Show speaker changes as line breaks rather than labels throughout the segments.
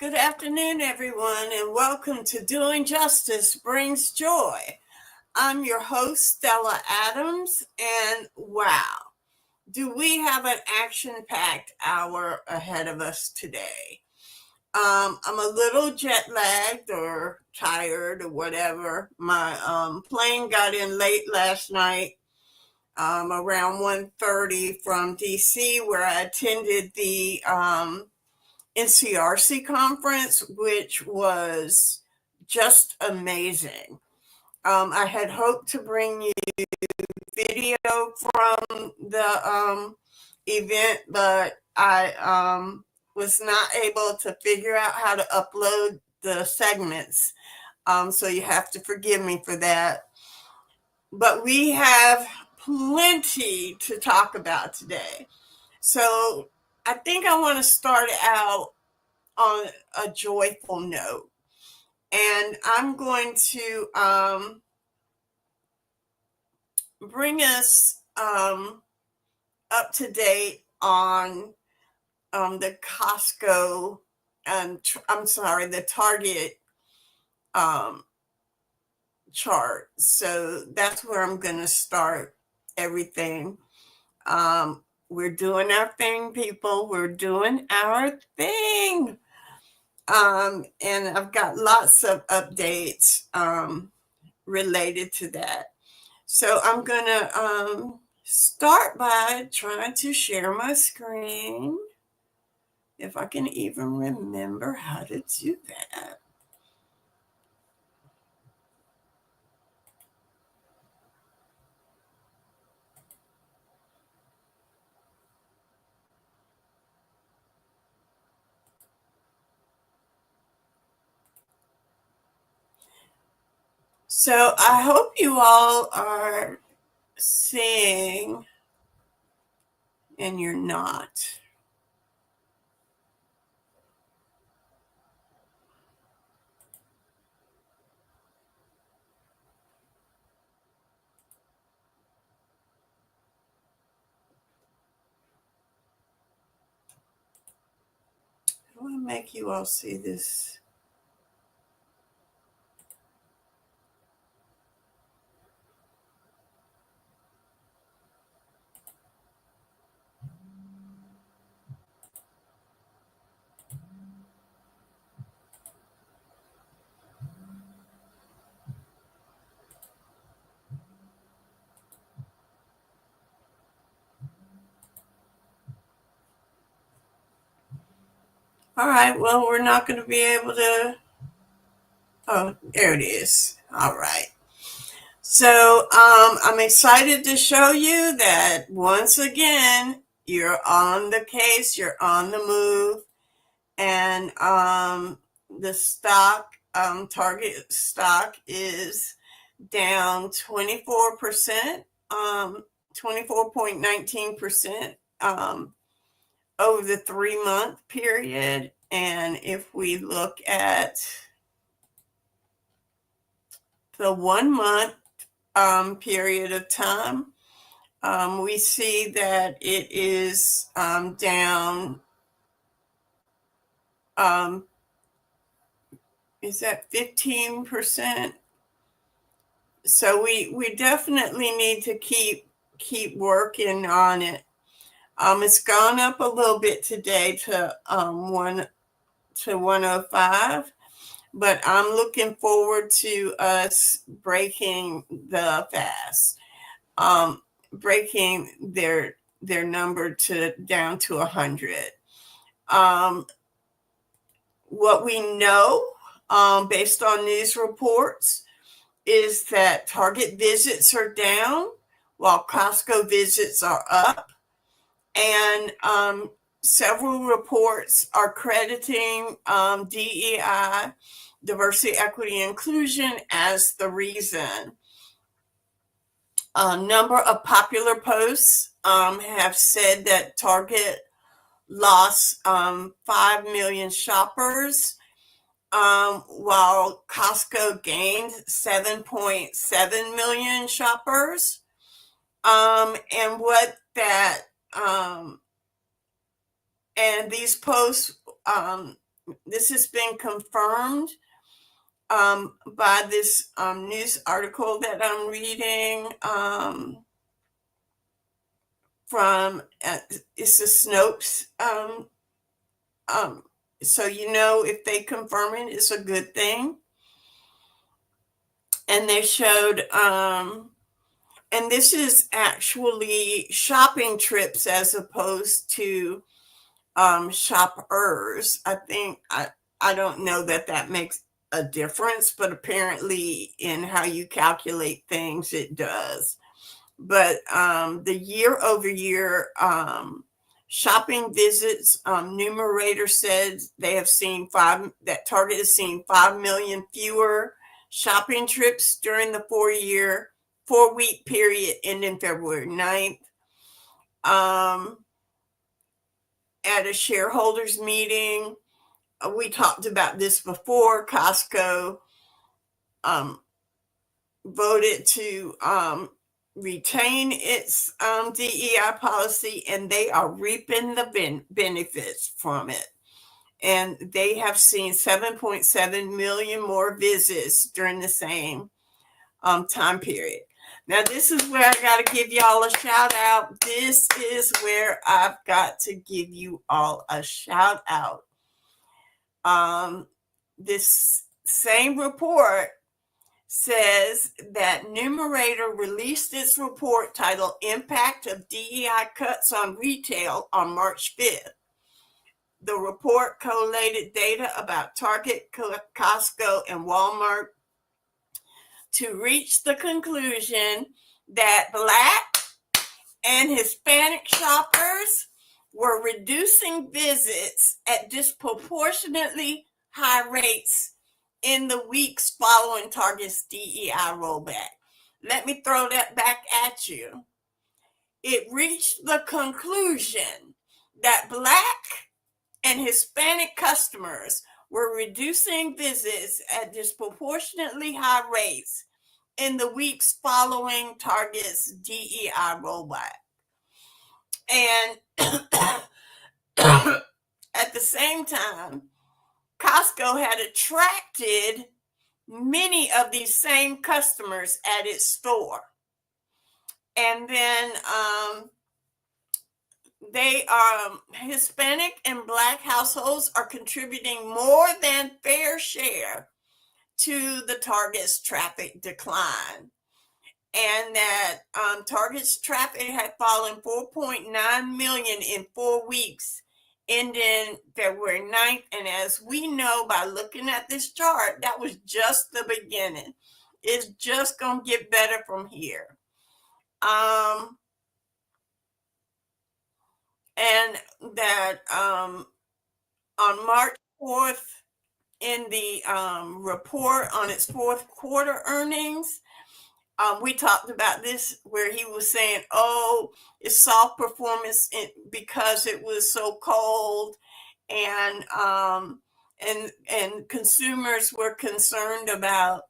Good afternoon, everyone, and welcome to Doing Justice Brings Joy. I'm your host, Stella Adamss, and wow, do we have an action-packed hour ahead of us today. I'm a little jet-lagged or tired or whatever. My plane got in late last night, around 1:30 from DC, where I attended the NCRC conference, which was just amazing. I had hoped to bring you video from the event, but I was not able to figure out how to upload the segments. So you have to forgive me for that. But we have plenty to talk about today. So I think I want to start out on a joyful note. And I'm going to bring us up to date on the Costco, the Target chart. So that's where I'm going to start everything. We're doing our thing, people. We're doing our thing. And I've got lots of updates related to that. So I'm going to start by trying to share my screen, if I can even remember how to do that. So I hope you all are seeing, and you're not. I want to make you all see this. All right, well, we're not going to be able to. Oh, there it is. All right. So I'm excited to show you that once again, you're on the case, you're on the move, and the stock, Target stock is down 24%, 24.19% over the 3-month period. And if we look at the 1 month period of time, we see that it is down. Is that 15%? So we definitely need to keep working on it. It's gone up a little bit today to 105. But I'm looking forward to us breaking the fast, breaking their number down to 100. What we know, based on news reports, is that Target visits are down while Costco visits are up. And several reports are crediting DEI, diversity, equity, inclusion, as the reason. A number of popular posts have said that Target lost 5 million shoppers, while Costco gained 7.7 million shoppers. And what that and these posts this has been confirmed by this news article that I'm reading from it's a Snopes. So if they confirm it, it's a good thing. And they showed, and this is actually shopping trips as opposed to shoppers. I don't know that makes a difference, but apparently in how you calculate things, it does. But the year-over-year shopping visits numerator said that Target has seen 5 million fewer shopping trips during the 4-week period ending February 9th. At a shareholders meeting, we talked about this before. Costco voted to retain its DEI policy, and they are reaping the benefits from it. And they have seen 7.7 million more visits during the same time period. Now, this is where I got to give y'all a shout out. This is where I've got to give you all a shout out. This same report says that Numerator released its report titled Impact of DEI Cuts on Retail on March 5th. The report collated data about Target, Costco, and Walmart to reach the conclusion that Black and Hispanic shoppers were reducing visits at disproportionately high rates in the weeks following Target's DEI rollback. Let me throw that back at you. It reached the conclusion that Black and Hispanic customers were reducing visits at disproportionately high rates in the weeks following Target's DEI rollback. And at the same time, Costco had attracted many of these same customers at its store. And then Hispanic and Black households are contributing more than fair share to the Target's traffic decline. And that Target's traffic had fallen 4.9 million in 4 weeks, ending February 9th. And as we know by looking at this chart, that was just the beginning. It's just going to get better from here. And that on March 4th, in the report on its fourth quarter earnings, we talked about this where he was saying, it's soft performance because it was so cold, and consumers were concerned about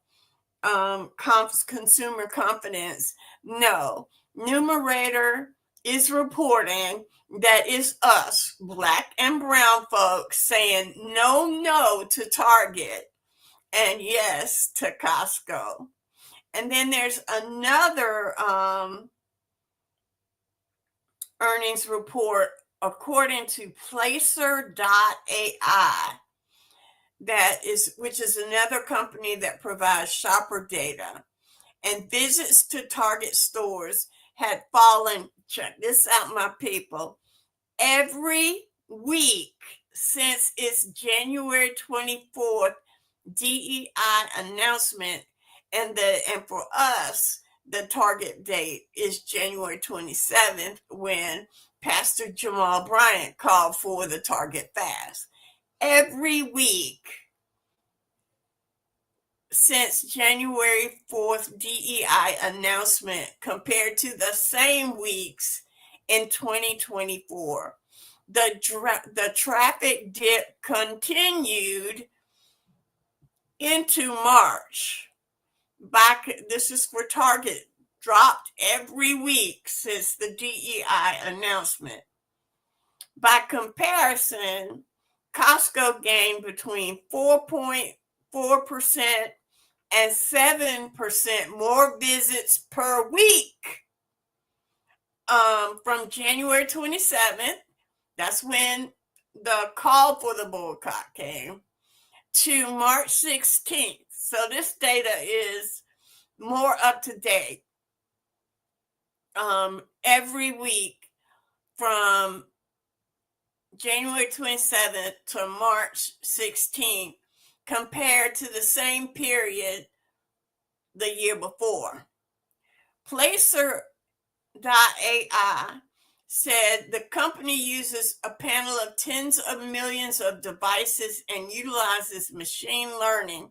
consumer confidence. No, Numerator is reporting that it's us, Black and brown folks, saying no to Target and yes to Costco. And then there's another earnings report, according to Placer.ai, which is another company that provides shopper data. And visits to Target stores had fallen, check this out, my people, every week since its January 24th DEI announcement. And for us, the target date is January 27th, when Pastor Jamal Bryant called for the Target fast. Every week since January 4th DEI announcement compared to the same weeks in 2024. The traffic dip continued into March. This is for Target, dropped every week since the DEI announcement. By comparison, Costco gained between 4.4% and 7% more visits per week from January 27th. That's when the call for the boycott came, to March 16th. So this data is more up to date. Every week from January 27th to March 16th compared to the same period the year before. Placer.ai said the company uses a panel of tens of millions of devices and utilizes machine learning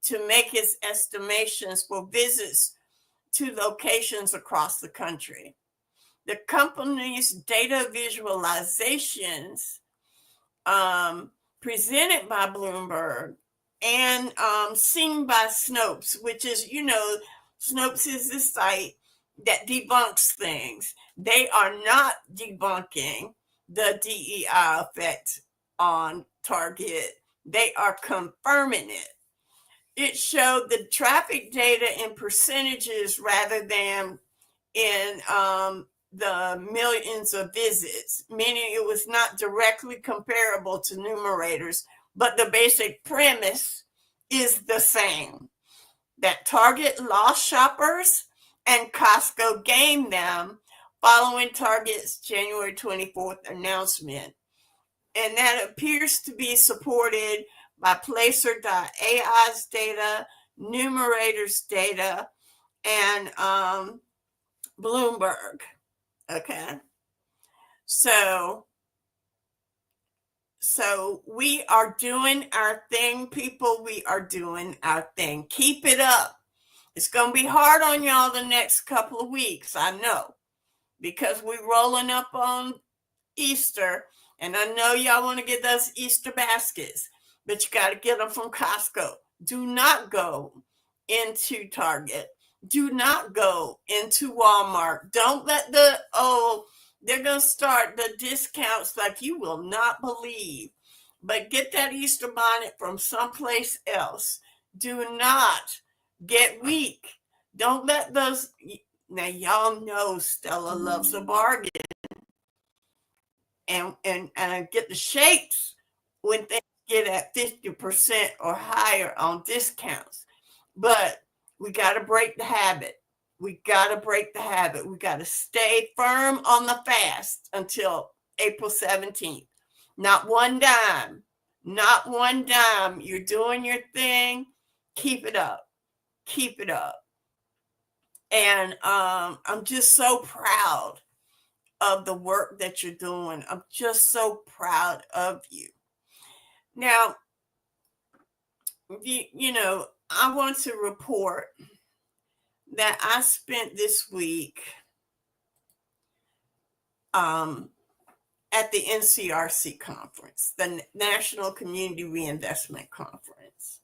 to make its estimations for visits to locations across the country. The company's data visualizations presented by Bloomberg and seen by Snopes, which is, Snopes is the site that debunks things. They are not debunking the DEI effect on Target. They are confirming it. It showed the traffic data in percentages rather than in the millions of visits, meaning it was not directly comparable to numerators, but the basic premise is the same, that Target lost shoppers and Costco gained them following Target's January 24th announcement. And that appears to be supported by Placer.ai's data, Numerator's data, and Bloomberg. Okay. So we are doing our thing, people. We are doing our thing. Keep it up. It's going to be hard on y'all the next couple of weeks, I know, because we're rolling up on Easter, and I know y'all want to get those Easter baskets, but you got to get them from Costco. Do not go into Target. Do not go into Walmart. Don't let they're going to start the discounts like you will not believe. But get that Easter bonnet from someplace else. Do not get weak. Don't let those. Now, y'all know Stella loves a bargain. And get the shakes when things get at 50% or higher on discounts. But we got to break the habit. We got to stay firm on the fast until April 17th. Not one dime. You're doing your thing. Keep it up. And I'm just so proud of the work that you're doing. I'm just so proud of you. Now, I want to report that I spent this week at the NCRC conference, the National Community Reinvestment Conference.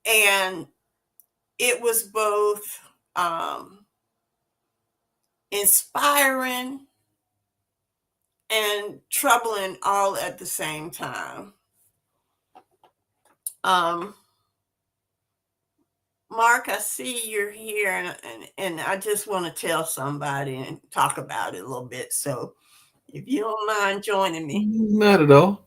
And it was both inspiring and troubling all at the same time. Mark, I see you're here, and I just want to tell somebody and talk about it a little bit. So if you don't mind joining me.
Not at all.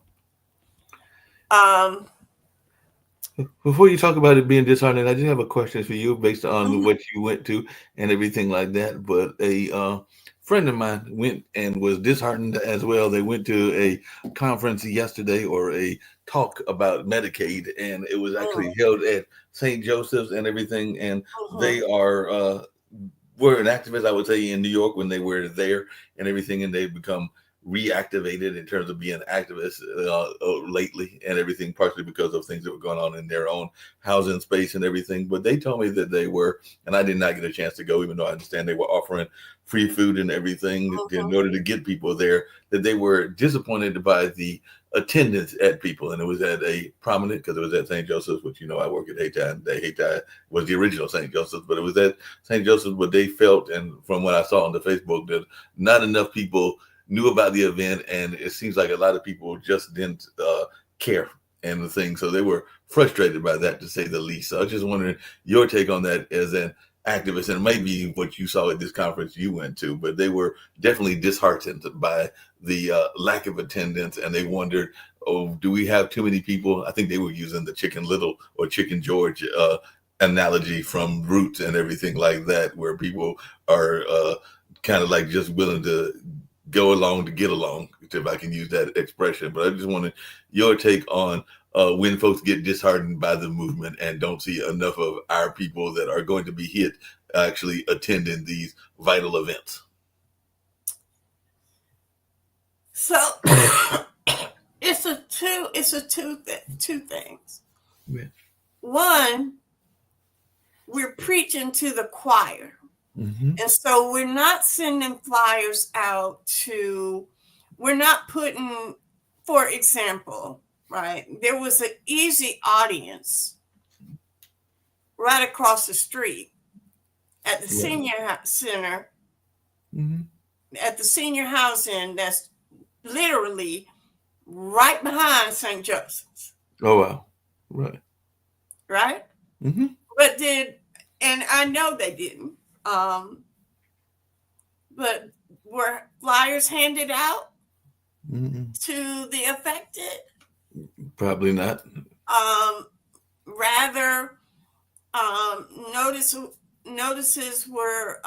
Before you talk about it being disheartening, I just have a question for you based on what you went to and everything like that. But a friend of mine went and was disheartened as well. They went to a conference yesterday, or a talk about Medicaid, and it was actually held at St. Joseph's and everything. And they were an activist, I would say, in New York when they were there and everything, and they've become reactivated in terms of being activists lately and everything, partially because of things that were going on in their own housing space and everything. But they told me that they were, and I did not get a chance to go, even though I understand they were offering free food and everything in order to get people there, that they were disappointed by the attendance at people. And it was at a prominent, because it was at St. Joseph's, which, I work at Hayti, and Hayti was the original St. Joseph's, but it was at St. Joseph's. But they felt, and from what I saw on the Facebook, that not enough people knew about the event, and it seems like a lot of people just didn't care and the thing. So they were frustrated by that, to say the least. So I was just wondering your take on that as an activist, and maybe what you saw at this conference you went to. But they were definitely disheartened by the lack of attendance, and they wondered, oh, do we have too many people? I think they were using the Chicken Little or Chicken George analogy from Roots and everything like that, where people are kind of like just willing to go along to get along, if I can use that expression. But I just wanted your take on when folks get disheartened by the movement and don't see enough of our people that are going to be hit actually attending these vital events.
So it's two things.
Yeah.
One, we're preaching to the choir.
Mm-hmm.
And so we're not sending flyers out we're not putting, for example, right, there was an easy audience right across the street at the senior center,
mm-hmm.
at the senior housing that's literally right behind St. Joseph's.
Oh, wow. Right.
Right?
Mm-hmm.
But and I know they didn't, but were flyers handed out to the affected?
Probably not.
Rather, notices were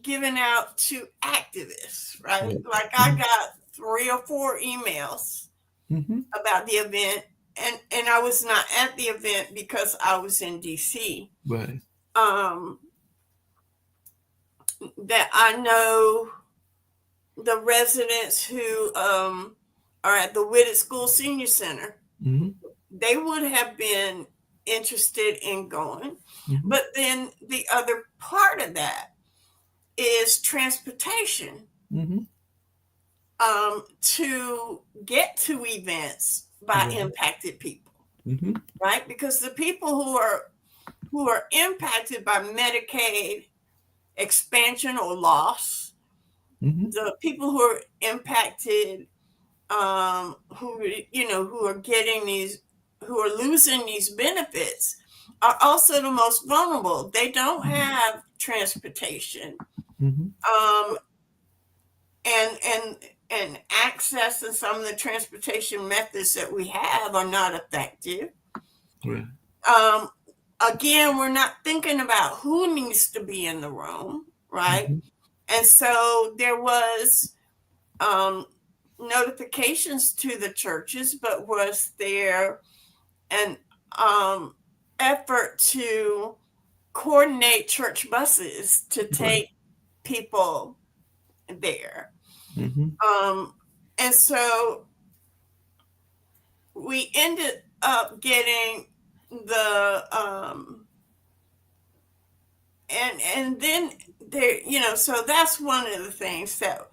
given out to activists, right? Like I got 3 or 4 emails about the event, and I was not at the event because I was in DC.
Right.
That I know the residents who are at the Whitted School Senior Center, they would have been interested in going. But then the other part of that is transportation to get to events by impacted people, right? Because the people who are impacted by Medicaid expansion or loss, the people who are impacted, who are getting these, who are losing these benefits, are also the most vulnerable. They don't have transportation, and access to some of the transportation methods that we have are not effective.
Right.
Again, we're not thinking about who needs to be in the room, right? And so there was notifications to the churches, but was there an effort to coordinate church buses to take people there? And so we ended up getting the and then there, so that's one of the things that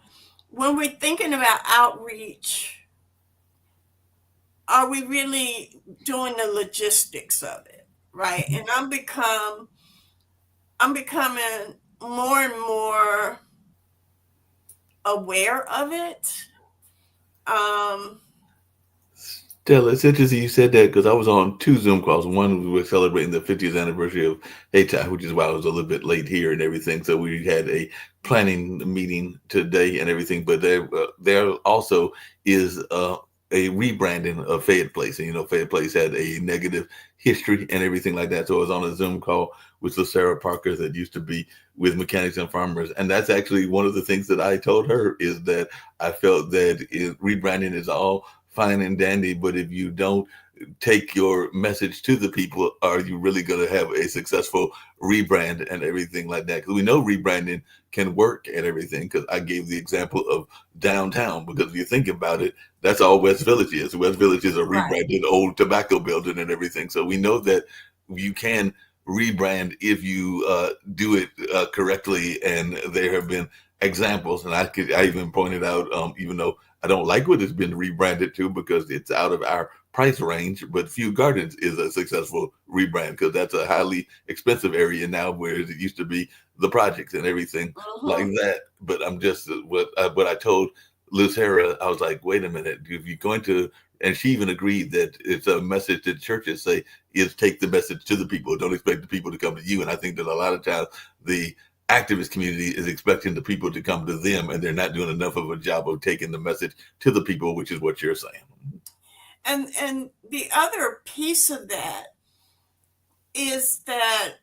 when we're thinking about outreach, are we really doing the logistics of it, right? And I'm becoming more and more aware of it.
Stella, it's interesting you said that, because I was on 2 Zoom calls. One, we were celebrating the 50th anniversary of Haiti, which is why I was a little bit late here and everything. So we had a planning meeting today and everything. But there also is a rebranding of Fayette Place. And, Fayette Place had a negative history and everything like that. So I was on a Zoom call with Sarah Parker that used to be with Mechanics and Farmers. And that's actually one of the things that I told her, is that I felt that rebranding is all fine and dandy, but if you don't take your message to the people, are you really going to have a successful rebrand and everything like that? Because we know rebranding can work and everything, because I gave the example of downtown, because if you think about it, that's all West Village is. West Village is a rebranded old tobacco building and everything. So we know that you can rebrand if you do it correctly, and there have been examples, and I even pointed out, even though I don't like what it's been rebranded to because it's out of our price range. But Few Gardens is a successful rebrand because that's a highly expensive area now, whereas it used to be the projects and everything like
Mm-hmm.
that. But I'm just what I told Liz Hera. I was like, wait a minute, if you're going to, and she even agreed that it's a message that churches say is take the message to the people. Don't expect the people to come to you. And I think that a lot of times the activist community is expecting the people to come to them, and they're not doing enough of a job of taking the message to the people, which is what you're saying.
And the other piece of that is that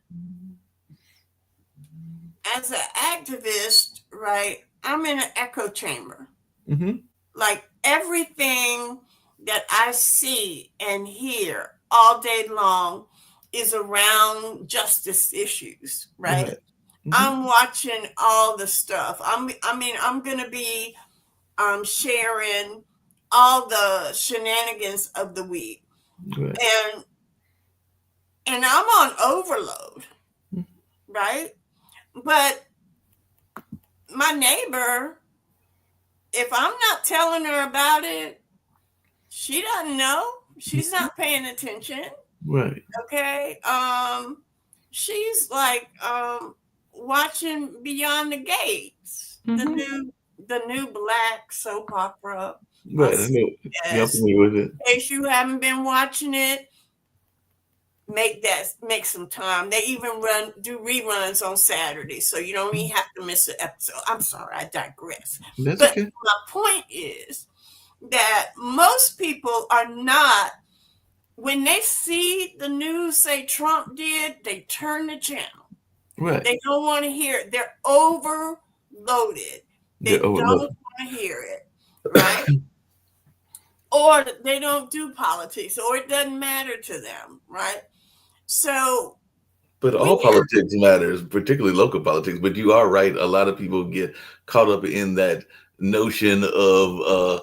as an activist, right, I'm in an echo chamber.
Mm-hmm.
Like everything that I see and hear all day long is around justice issues, right?
Right. Mm-hmm.
I'm watching all the stuff. I'm gonna be sharing all the shenanigans of the week,
Right.
and I'm on overload, right? But my neighbor, if I'm not telling her about it, she doesn't know. She's not paying attention.
Right.
Okay. She's like watching Beyond the Gates,
Mm-hmm.
the new black soap opera on
Right. I know. Yeah, I'm
CBS.
familiar with it.
In case you haven't been watching it, make some time. They even do reruns on Saturday, so you don't even have to miss an episode. I'm sorry, I digress.
That's
But
okay.
my point is that most people are not, when they see the news say Trump did, they turn the channel.
Right.
They don't want to hear it. They're overloaded.
They're
They don't
overloaded.
want to hear it, right? Or they don't do politics, or it doesn't matter to them, right? So
But
we
all politics matters, particularly local politics. But you are right. A lot of people get caught up in that notion of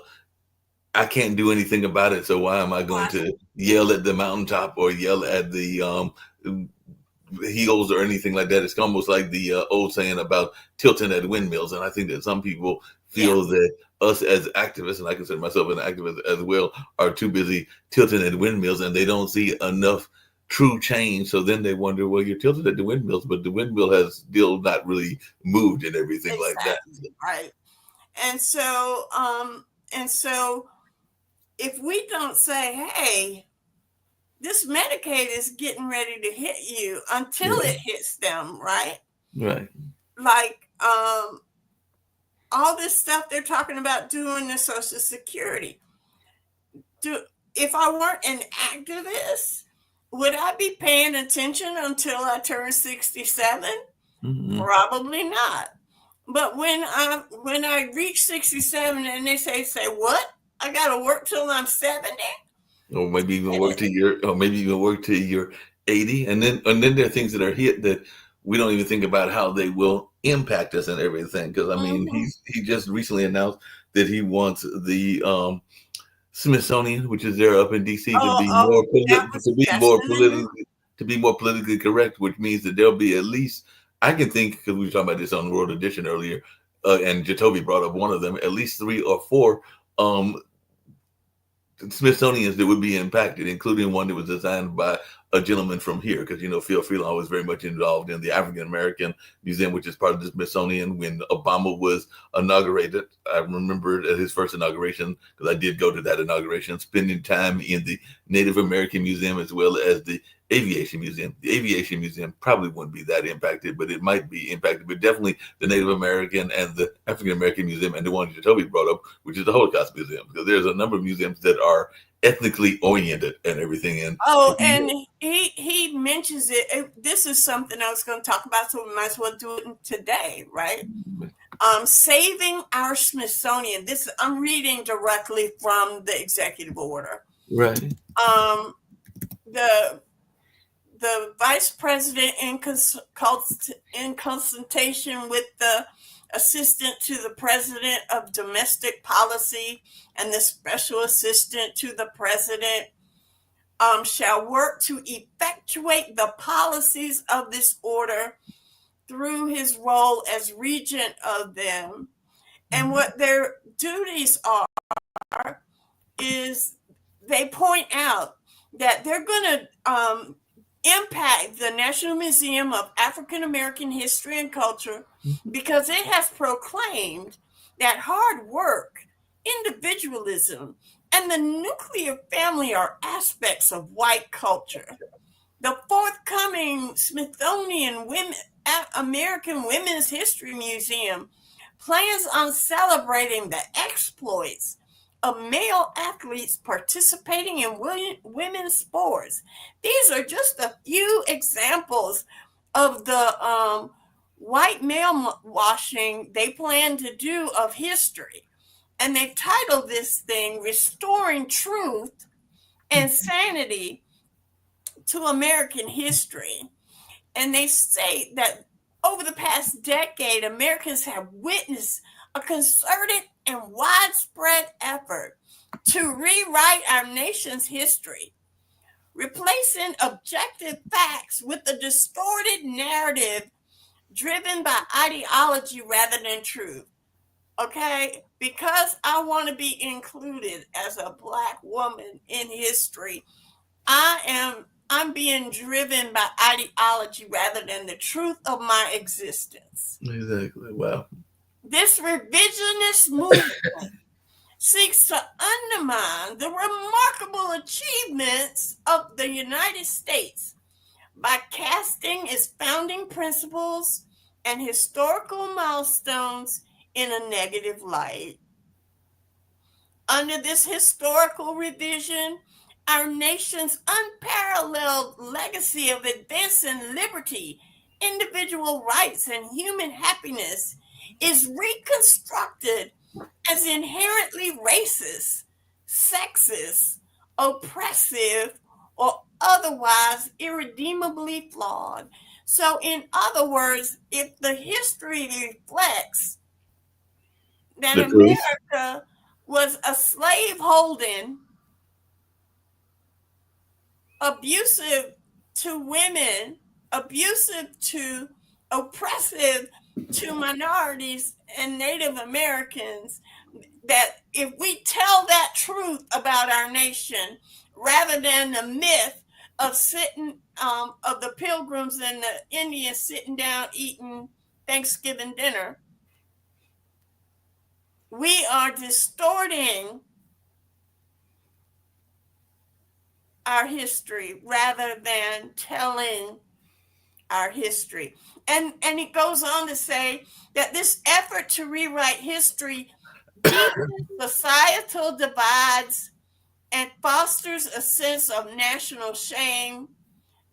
I can't do anything about it, so why am I going
watch.
to yell at the mountaintop or yell at the heels or anything like that? It's almost like the old saying about tilting at windmills. And I think that some people
Yeah,
feel that us as activists, and I consider myself an activist as well, are too busy tilting at windmills and they don't see enough true change. So then they wonder, well, you're tilted at the windmills, but the windmill has still not really moved and everything like that.
exactly, right. And so, if we don't say, "Hey, this Medicaid is getting ready to hit you," until
Right.
it hits them, right?
Right.
Like, all this stuff they're talking about doing to Social Security. Do If I weren't an activist, would I be paying attention until I turn 67?
Mm-hmm.
Probably not. But when I reach 67 and they say what? I gotta work till I'm 70?
Or maybe even work to your, or maybe even work to your 80, and then there are things that are hit that we don't even think about how they will impact us and everything. Because I mean,
Mm-hmm.
he just recently announced that he wants the Smithsonian, which is there up in DC, to be
Oh, that's in the news.
more politically correct, which means that there'll be at least, I can think, because we were talking about this on World Edition earlier, and Jacoby brought up one of them, at least three or four um, Smithsonian's that would be impacted, including one that was designed by a gentleman from here, because Phil Freelon was very much involved in the African American Museum, which is part of the Smithsonian. When Obama was inaugurated, I remember at his first inauguration, because I did go to that inauguration, spending time in the Native American Museum as well as the Aviation Museum. The Aviation Museum probably wouldn't be that impacted, but it might be impacted. But definitely the Native American and the African American Museum, and the one that Toby brought up, which is the Holocaust Museum, because there's a number of museums that are ethnically oriented and everything. And
Oh,
if you,
and he mentions it. This is something I was going to talk about, so we might as well do it today, right? Saving our Smithsonian. This I'm reading directly from the executive order.
right,
Um, the vice president, in consultation with the assistant to the president of domestic policy and the special assistant to the president, shall work to effectuate the policies of this order through his role as regent of them. And what their duties are is they point out that they're going to impact the National Museum of African American History and Culture
Mhm.
because it has proclaimed that hard work, individualism, and the nuclear family are aspects of white culture. The forthcoming Smithsonian American Women's History Museum plans on celebrating the exploits of male athletes participating in women's sports. These are just a few examples of the white male washing they plan to do of history. And they've titled this thing Restoring Truth and Sanity to American History. And they say that over the past decade, Americans have witnessed a concerted and widespread effort to rewrite our nation's history, replacing objective facts with a distorted narrative driven by ideology rather than truth. Okay? Because I want to be included as a Black woman in history, I'm being driven by ideology rather than the truth of my existence.
Exactly. Wow.
This revisionist movement seeks to undermine the remarkable achievements of the United States by casting its founding principles and historical milestones in a negative light. Under this historical revision, our nation's unparalleled legacy of advancing liberty, individual rights, and human happiness is reconstructed as inherently racist, sexist, oppressive, or otherwise irredeemably flawed. So, in other words, if the history reflects that
The truth.
America was a slave holding, abusive to women, abusive to oppressive to minorities and Native Americans, that if we tell that truth about our nation rather than the myth of sitting of the pilgrims and the Indians sitting down eating Thanksgiving dinner, we are distorting our history rather than telling our history. And it goes on to say that this effort to rewrite history deepens societal divides and fosters a sense of national shame,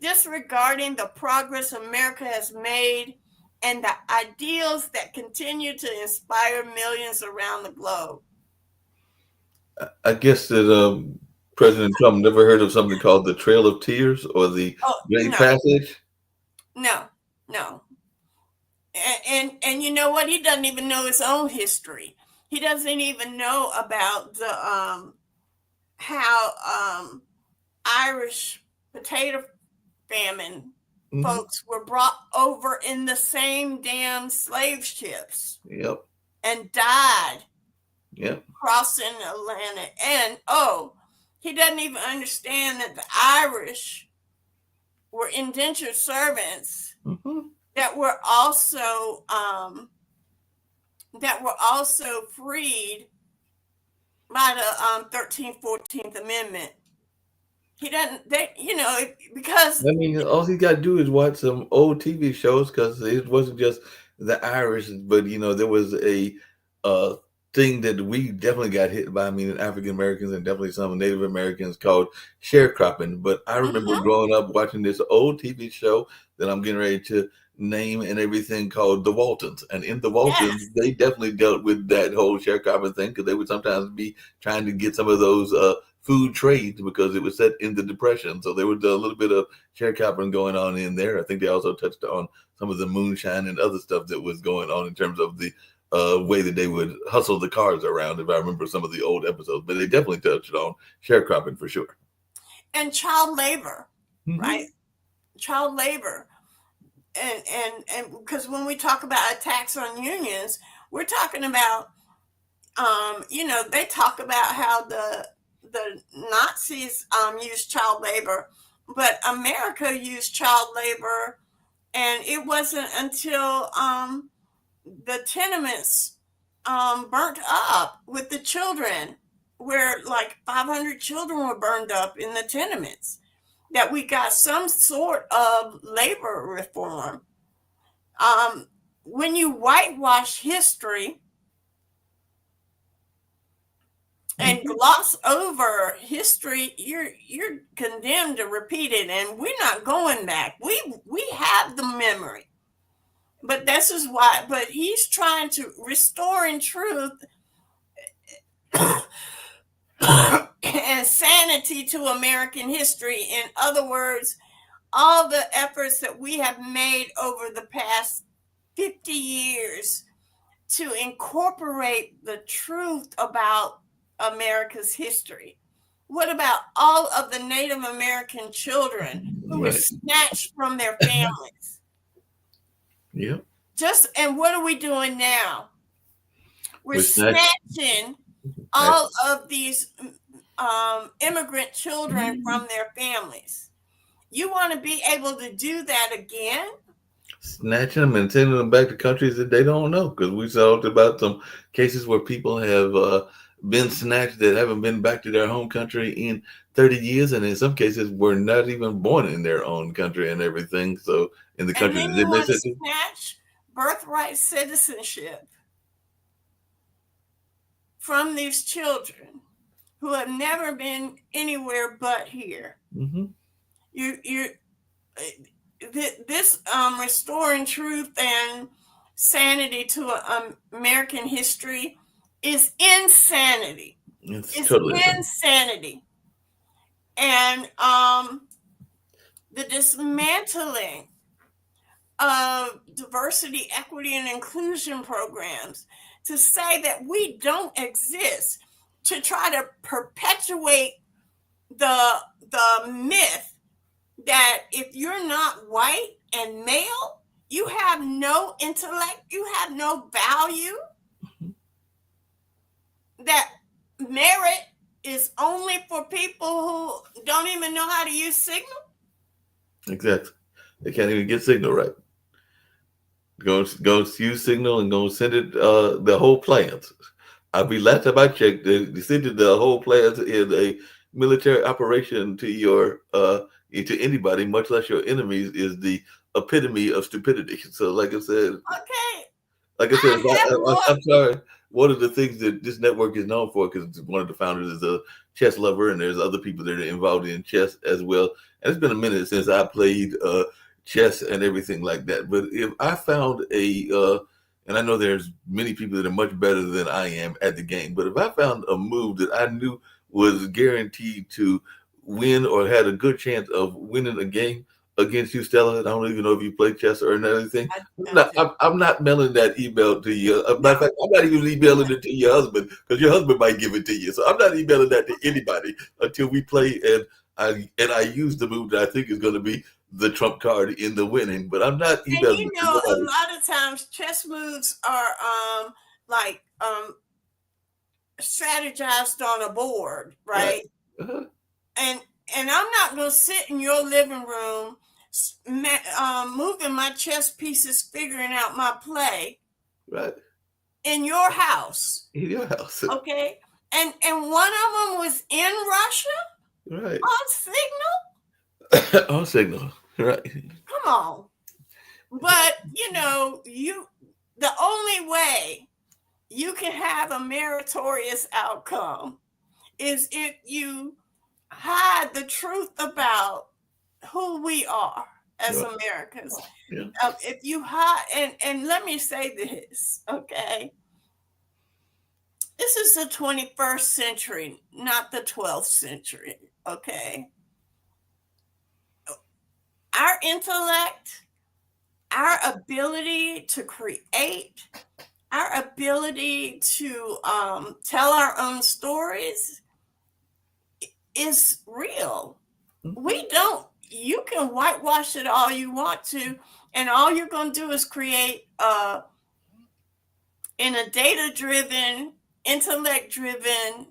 disregarding the progress America has made and the ideals that continue to inspire millions around the globe.
I guess that President Trump never heard of something called the Trail of Tears or the
Oh,
Great
no,
Passage.
no, no. And you know what? He doesn't even know his own history. He doesn't even know about the how Irish potato famine
Hmm.
folks were brought over in the same damn slave ships
Yep.
and died
Yep.
crossing the Atlantic. And oh, he doesn't even understand that the Irish were indentured servants
Hmm.
that were also um, that were also freed by the 13th, 14th Amendment. He doesn't, they, because,
I mean, all he got to do is watch some old TV shows because it wasn't just the Irish, but there was a uh, thing that we definitely got hit by. I mean, African Americans and definitely some Native Americans called sharecropping. But I remember
mhm,
growing up watching this old TV show that I'm getting ready to name and everything called The Waltons. And in The Waltons,
yes,
they definitely dealt with that whole sharecropping thing because they would sometimes be trying to get some of those food trades because it was set in the Depression. So there was a little bit of sharecropping going on in there. I think they also touched on some of the moonshine and other stuff that was going on in terms of the way that they would hustle the cars around, if I remember some of the old episodes. But they definitely touched on sharecropping for sure.
and child labor, right?
Hmm.
Child labor. And because when we talk about attacks on unions, we're talking about They talk about how the Nazis used child labor, but America used child labor, and it wasn't until the tenements burnt up with the children, where like 500 children were burned up in the tenements, that we got some sort of labor reform. Um, when you whitewash history and
Mhm.
gloss over history, you're condemned to repeat it, and we're not going back. We have the memory, but this is why. But he's trying to restore in truth and sanity to American history. In other words, all the efforts that we have made over the past 50 years to incorporate the truth about America's history. What about all of the Native American children who were
Right.
snatched from their families?
Yep.
And what are we doing now? We're
We're snatched.
snatching all of these immigrant children from their families. You want to be able to do that again?
Snatching them and sending them back to countries that they don't know. Because we talked about some cases where people have been snatched that haven't been back to their home country in 30 years, and in some cases were not even born in their own country and everything. So in the
And
country
then
that
you
they've been
want to
sent to,
snatch birthright citizenship from these children who have never been anywhere but here.
mm-hmm.
You this restoring truth and sanity to American history is insanity.
It's
It's
totally insane.
insanity, and the dismantling of diversity, equity, and inclusion programs to say that we don't exist, to try to perpetuate the myth that if you're not white and male, you have no intellect, you have no value, that merit is only for people who don't even know how to use Signal.
Exactly. They can't even get signal right. Go use signal and go send it the whole plans. I'll be last time I checked, they sent it the whole plans in a military operation to your to anybody, much less your enemies, is the epitome of stupidity. So,
Okay,
like I said,
I have more.
I'm sorry. One of the things that this network is known for, because one of the founders is a chess lover, and there's other people that are involved in chess as well. And it's been a minute since I played chess and everything like that. But if I found and I know there's many people that are much better than I am at the game, but if I found a move that I knew was guaranteed to win or had a good chance of winning a game against you, Stella, I don't even know if you play chess or anything.
I do.
I'm not mailing that email to you. Matter of
No,
fact, I'm not even emailing it to your husband because your husband might give it to you. So I'm not emailing that to
okay.
anybody until we play and I use the move that I think is going to be the trump card in the winning. But I'm not
And
emailing it to
a
nobody.
lot of times chess moves are like strategized on a board,
Right.
right?
Uh-huh.
And I'm not gonna sit in your living room, moving my chess pieces, figuring out my play
Right.
in your house,
In your house.
okay? And one of them was in Russia
Right.
on Signal.
On signal. Right.
Come on, but the only way you can have a meritorious outcome is if you hide the truth about who we are as
Right.
Americans.
Yeah.
If you hide, and let me say this, okay? This is the 21st century, not the 12th century, okay? Our intellect, our ability to create, our ability to tell our own stories is real.
Mhm.
We don't, you can whitewash it all you want to, and all you're going to do is create in a data driven intellect driven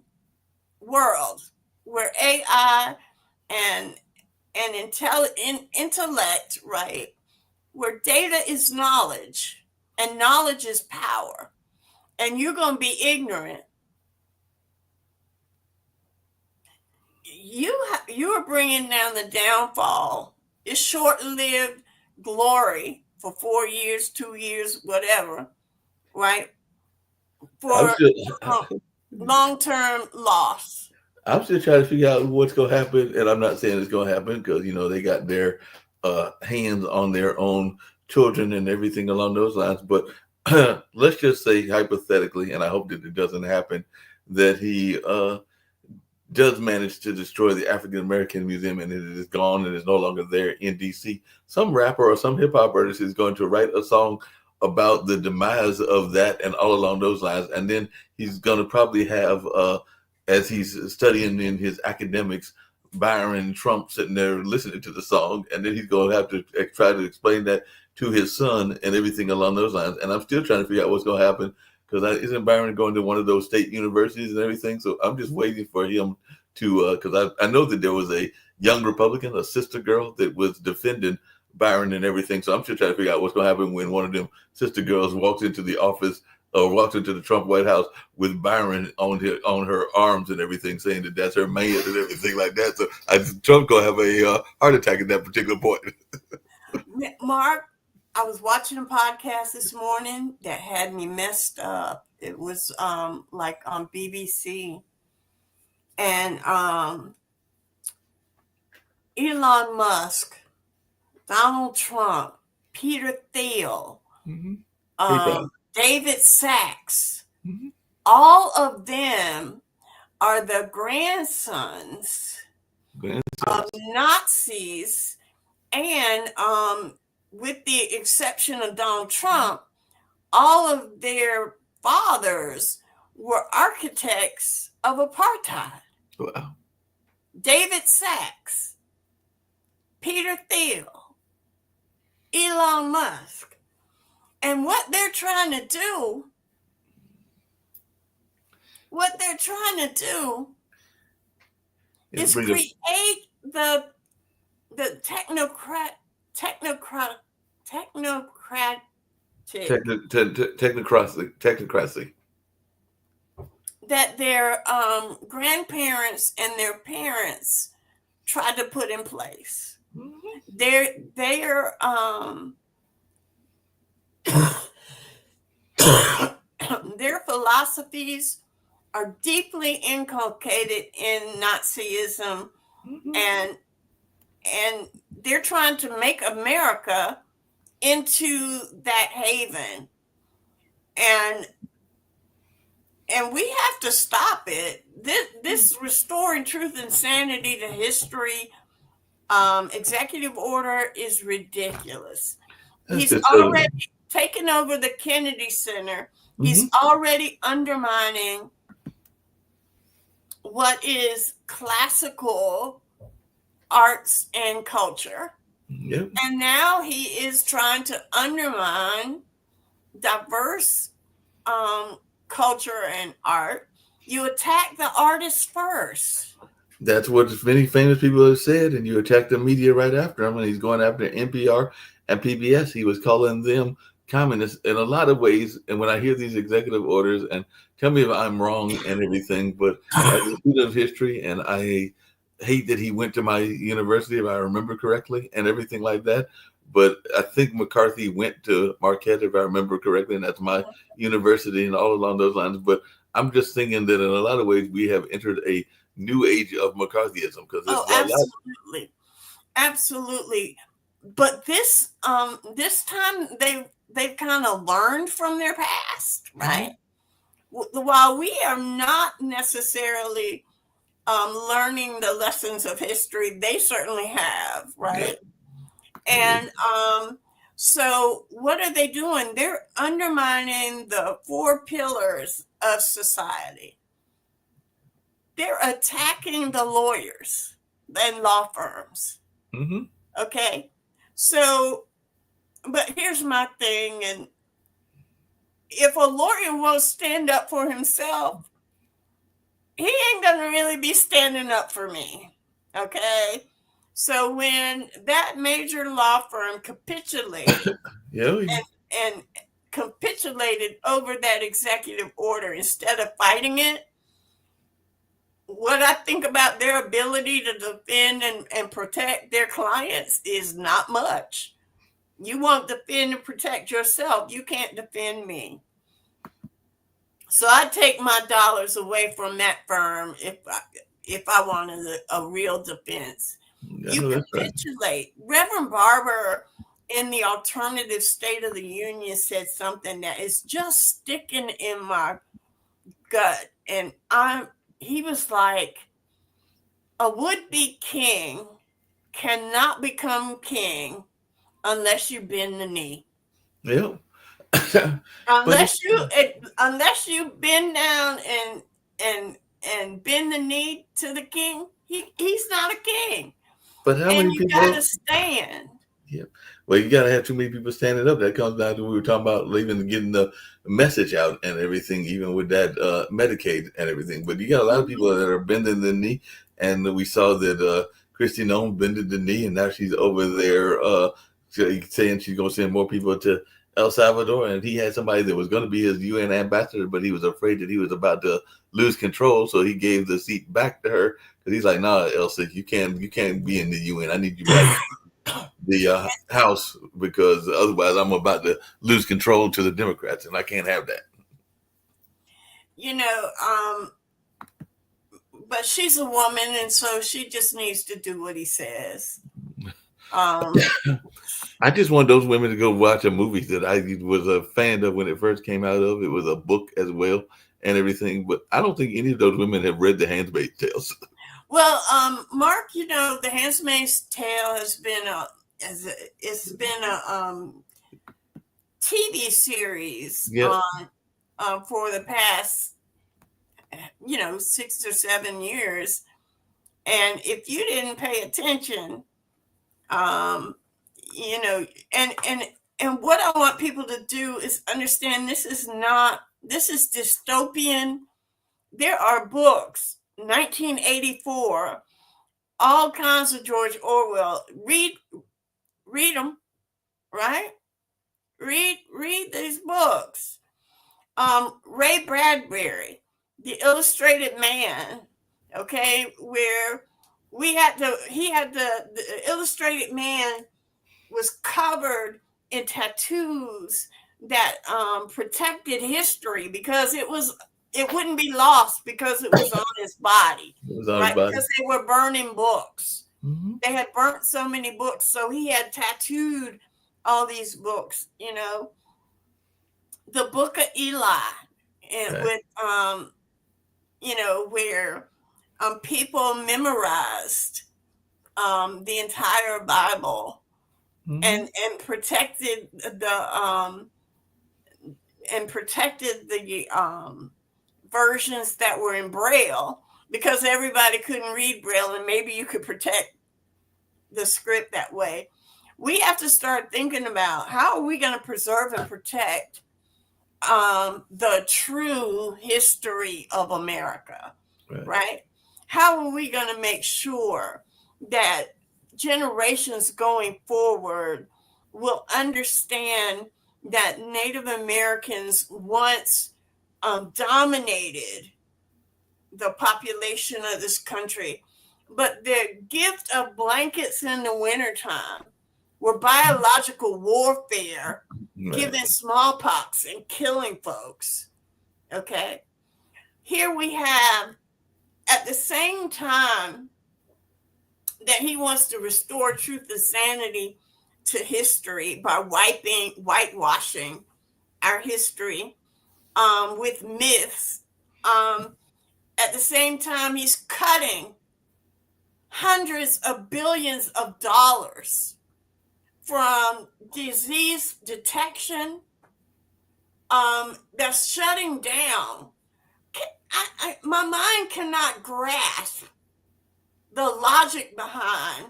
world where AI and intellect, right? Where data is knowledge and knowledge is power, and you're going to be ignorant. You are bringing down the downfall. It's short lived glory for 4 years, 2 years, whatever, right?
I'm
For
still,
long term loss.
I'm still trying to figure out what's going to happen, and I'm not saying it's going to happen because they got their hands on their own children and everything along those lines. But let's just say hypothetically, and I hope that it doesn't happen, that he does manage to destroy the African American Museum and it is gone and is no longer there in DC. Some rapper or some hip hop artist is going to write a song about the demise of that and all along those lines, and then he's going to probably have as he's studying in his academics, Byron Trump sitting there listening to the song, and then he's going to have to try to explain that to his son and everything along those lines. And I'm still trying to figure out what's going to happen because isn't Byron going to one of those state universities and everything? So I'm just waiting for him to, because I know that there was a young Republican, a sister girl that was defending Byron and everything. So I'm still trying to figure out what's going to happen when one of them sister girls walks into the office or walks into the Trump White House with Byron on her arms and everything, saying that that's her man and everything like that. So Trump gonna have a heart attack at that particular point.
Mark, I was watching a podcast this morning that had me messed up. It was like on BBC, and Elon Musk, Donald Trump, Peter Thiel, David Sachs, all of them are the grandsons of Nazis, and with the exception of Donald Trump, all of their fathers were architects of apartheid.
Wow.
David Sachs, Peter Thiel, Elon Musk. And what they're trying to do is create the technocratic
technocracy
that their grandparents and their parents tried to put in place. Their their philosophies are deeply inculcated in Nazism, and they're trying to make America into that haven, and we have to stop it. This restoring truth and sanity to history executive order is ridiculous. He's already taken over the Kennedy Center. He's already undermining what is classical arts and culture.
Yep.
And now he is trying to undermine diverse culture and art. You attack the artists first.
That's what many famous people have said, and you attack the media right after him, and he's going after NPR and PBS. He was calling them communists in a lot of ways. And when I hear these executive orders, and tell me if I'm wrong and everything, but as a student of history, and I hate that he went to my university, if I remember correctly, and everything like that. But I think McCarthy went to Marquette, if I remember correctly, and that's my university and all along those lines. But I'm just thinking that in a lot of ways we have entered a new age of McCarthyism because
absolutely. But this time they've kind of learned from their past, right? While we are not necessarily learning the lessons of history, they certainly have, right? Yeah. And so what are they doing? They're undermining the 4 pillars of society. They're attacking the lawyers and law firms. Okay. So, but here's my thing, and if a lawyer won't stand up for himself, he ain't gonna really be standing up for me. Okay? So when that major law firm capitulated
Yeah.
and capitulated over that executive order instead of fighting it, what I think about their ability to defend and protect their clients is not much. You won't defend and protect yourself. You can't defend me. So I take my dollars away from that firm if I wanted a real defense.
I
You
know that's right.
capitulate. Reverend Barber in the alternative State of the Union said something that is just sticking in my gut. And he was like, a would-be king cannot become king unless you bend the knee.
Yeah. But it's,
Unless you bend down and bend the knee to the king, he's not a king.
but how
And
many
you got
people?
to stand.
Yeah. Well, you got to have too many people standing up. That comes down to we were talking about even getting the message out and everything, even with that Medicaid and everything. But you got a lot of people
Mhm.
that are bending the knee, and we saw that Christy Nome bended the knee, and now she's over there saying she's going to send more people to El Salvador. And he had somebody that was going to be his UN ambassador, but he was afraid that he was about to lose control, so he gave the seat back to her because he's like, "Nah, Elsa, you can't be in the UN. I need you back the House because otherwise I'm about to lose control to the Democrats, and I can't have that."
You know, but she's a woman, and so she just needs to do what he says. Um,
I just want those women to go watch a movie that I was a fan of when it first came out. Of it was a book as well and everything, but I don't think any of those women have read The Handmaid's Tales.
well, Mark, The Handmaid's Tale it's been a TV series
Yep.
on for the past 6 or 7 years, and if you didn't pay attention, um, you know, and what I want people to do is understand this is dystopian. There are books, 1984, all kinds of George Orwell. Read them, right? Read these books. Ray Bradbury, The Illustrated Man, okay, where the Illustrated Man was covered in tattoos that protected history because it wouldn't be lost because it was on his body,
It was on his
right?
body.
Because they were burning books.
Mm-hmm.
They had burnt so many books, so he had tattooed all these books. The Book of Eli, and
Right.
with where people memorized the entire Bible
Mm-hmm.
and protected the versions that were in Braille because everybody couldn't read Braille, and maybe you could protect the script that way. We have to start thinking about how are we going to preserve and protect the true history of America,
Right.
right? How are we going to make sure that generations going forward will understand that Native Americans once dominated the population of this country, but their gift of blankets in the wintertime were biological warfare,
Right.
giving smallpox and killing folks. Okay. Here we have, at the same time that he wants to restore truth and sanity to history by whitewashing our history with myths. At the same time, he's cutting hundreds of billions of dollars from disease detection. That's shutting down. My mind cannot grasp the logic behind.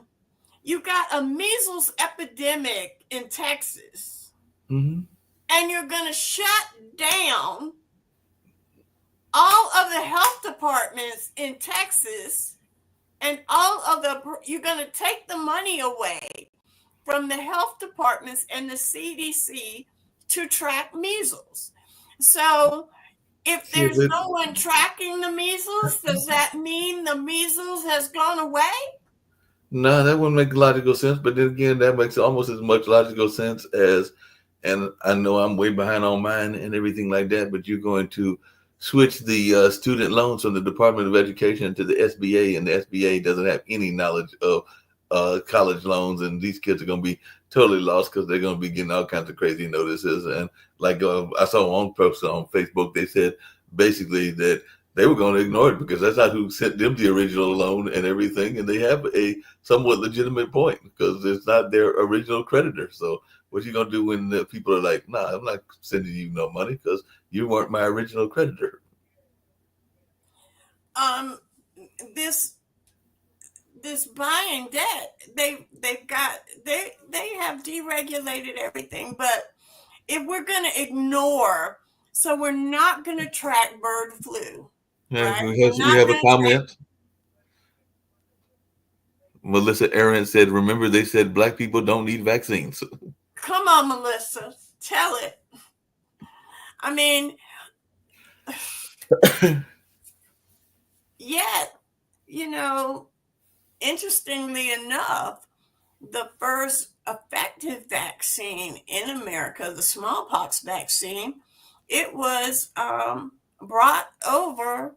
You got a measles epidemic in Texas,
Mm-hmm.
and you're going to shut down all of the health departments in Texas, and you're going to take the money away from the health departments and the CDC to track measles. So if
Yeah,
there's no one tracking the measles, does that mean the measles has gone away?
no, that wouldn't make logical sense. But then again, that makes almost as much logical sense as, and I know I'm way behind on mine and everything like that, but you're going to switch the student loans from the Department of Education to the SBA, and the SBA doesn't have any knowledge of college loans, and these kids are going to be totally lost because they're going to be getting all kinds of crazy notices. And like I saw one post on Facebook, they said basically that they were going to ignore it because that's not who sent them the original loan and everything, and they have a somewhat legitimate point because it's not their original creditor. So what you gonna do when the people are like, "Nah, I'm not sending you no money because you weren't my original creditor"?
Um, this this buying debt, they have deregulated everything, but if we're going to ignore, so we're not going to track bird flu,
Yeah,
right? We're
we
not
have a
going to track.
comment. Melissa Aaron said, "Remember, they said black people don't need vaccines."
Come on, Melissa, tell it. I mean, yet, you know, interestingly enough, the first effective vaccine in America, the smallpox vaccine, it was brought over.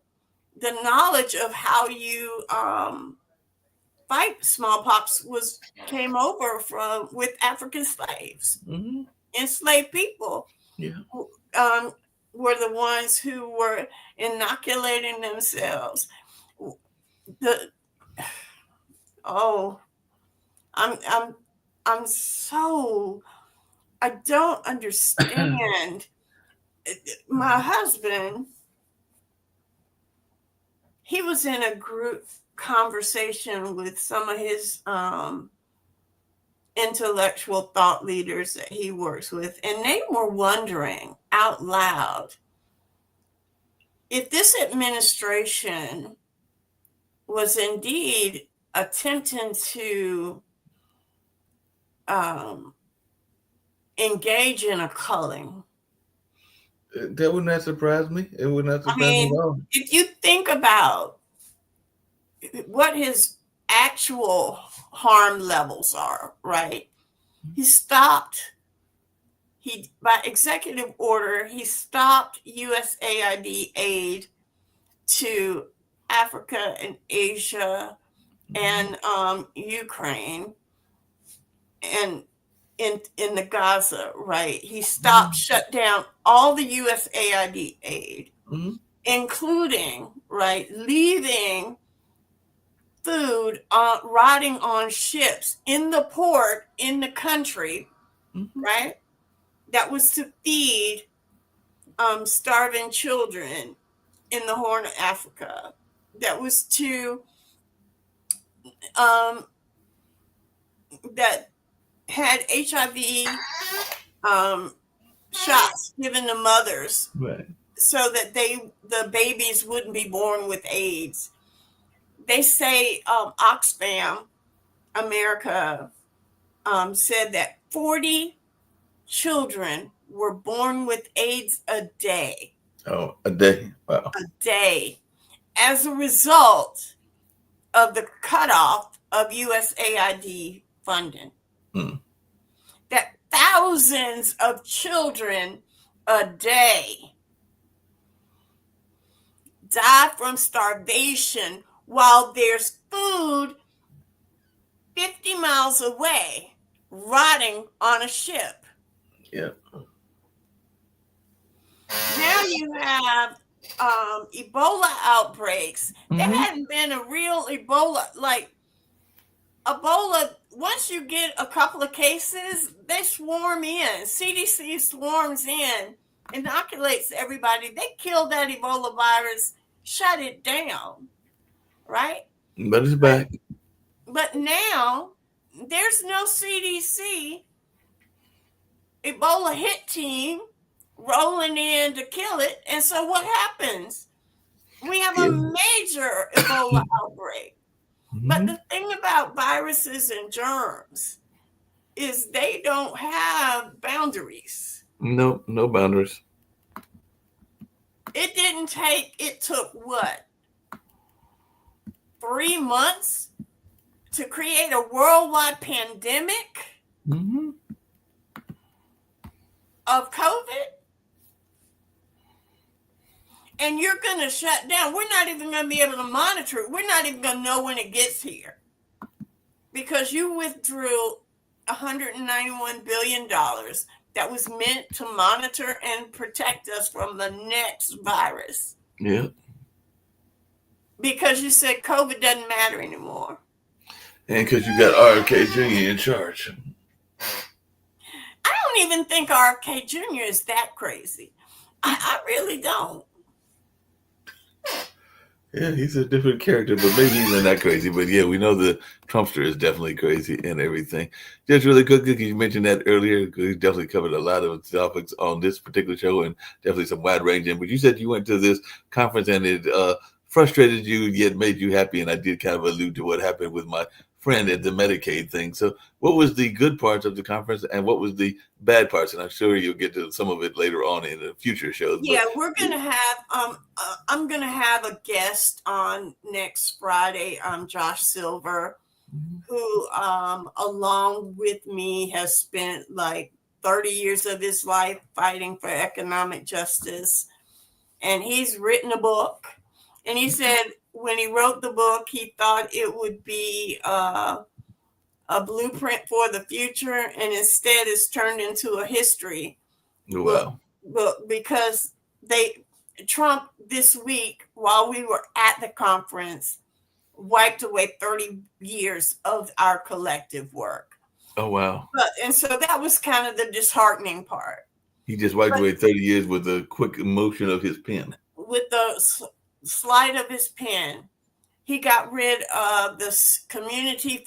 The knowledge of how you fight smallpox came over from with African slaves.
Mm-hmm.
Enslaved people
Yeah.
um, were the ones who were inoculating themselves. The oh, I'm I'm I'm so I don't understand. My husband, he was in a group conversation with some of his intellectual thought leaders that he works with, and they were wondering out loud if this administration was indeed attempting to um, engage in a culling.
That would not surprise me. It would not
I
surprise me
mean,
at all.
if you think about what his actual harm levels are, right? He stopped, he by executive order, he stopped USAID aid to Africa and Asia and Ukraine and in the Gaza, right? He stopped, shut down all the USAID aid,
Mm-hmm.
including right leaving food rotting on ships in the port in the country,
Mm-hmm.
right? That was to feed starving children in the Horn of Africa. That was to um, that had HIV um, shots given to mothers
Right.
so that the babies wouldn't be born with AIDS. They say Oxfam America said that 40 children were born with AIDS a day.
Oh, a day. Wow.
A day. As a result of the cutoff of USAID funding.
Mm.
That thousands of children a day die from starvation while there's food 50 miles away rotting on a ship.
Yeah.
Now you have Ebola outbreaks. There
Mm-hmm.
hadn't been a real Ebola. Like Ebola, once you get a couple of cases, they swarm in. CDC swarms in, inoculates everybody. They kill that Ebola virus, shut it down, right?
But it's back.
But now there's no CDC Ebola hit team rolling in to kill it. And so what happens? We have a
Yeah.
major Ebola outbreak. But
Hmm.
the thing about viruses and germs is they don't have boundaries.
No, no boundaries.
It took what, 3 months to create a worldwide pandemic
Hmm.
of COVID? And you're going to shut down. We're not even going to be able to monitor it. We're not even going to know when it gets here because you withdrew $191 billion that was meant to monitor and protect us from the next virus
Yeah.
because you said COVID doesn't matter anymore.
And because you got RFK Jr. in charge.
I don't even think RFK Jr. is that crazy. I really don't.
Yeah, he's a different character, but maybe he's not that crazy. But yeah, we know the Trumpster is definitely crazy and everything. Just really quick, because you mentioned that earlier, because we definitely covered a lot of topics on this particular show and definitely some wide ranging. But you said you went to this conference and it frustrated you, yet made you happy. And I did kind of allude to what happened with my friend at the Medicaid thing. So, what was the good parts of the conference and what was the bad parts? And I'm sure you'll get to some of it later on in the future shows. But
Yeah, we're gonna have I'm gonna have a guest on next Friday, Josh Silver, who along with me has spent like 30 years of his life fighting for economic justice. And he's written a book. And he said when he wrote the book, he thought it would be a blueprint for the future, and instead it's turned into a history book,
wow.
because they Trump this week while we were at the conference wiped away 30 years of our collective work.
Oh, wow.
And so that was kind of the disheartening part.
He just wiped
But
away 30 years with a quick motion of his pen.
with the slide of his pen, he got rid of this community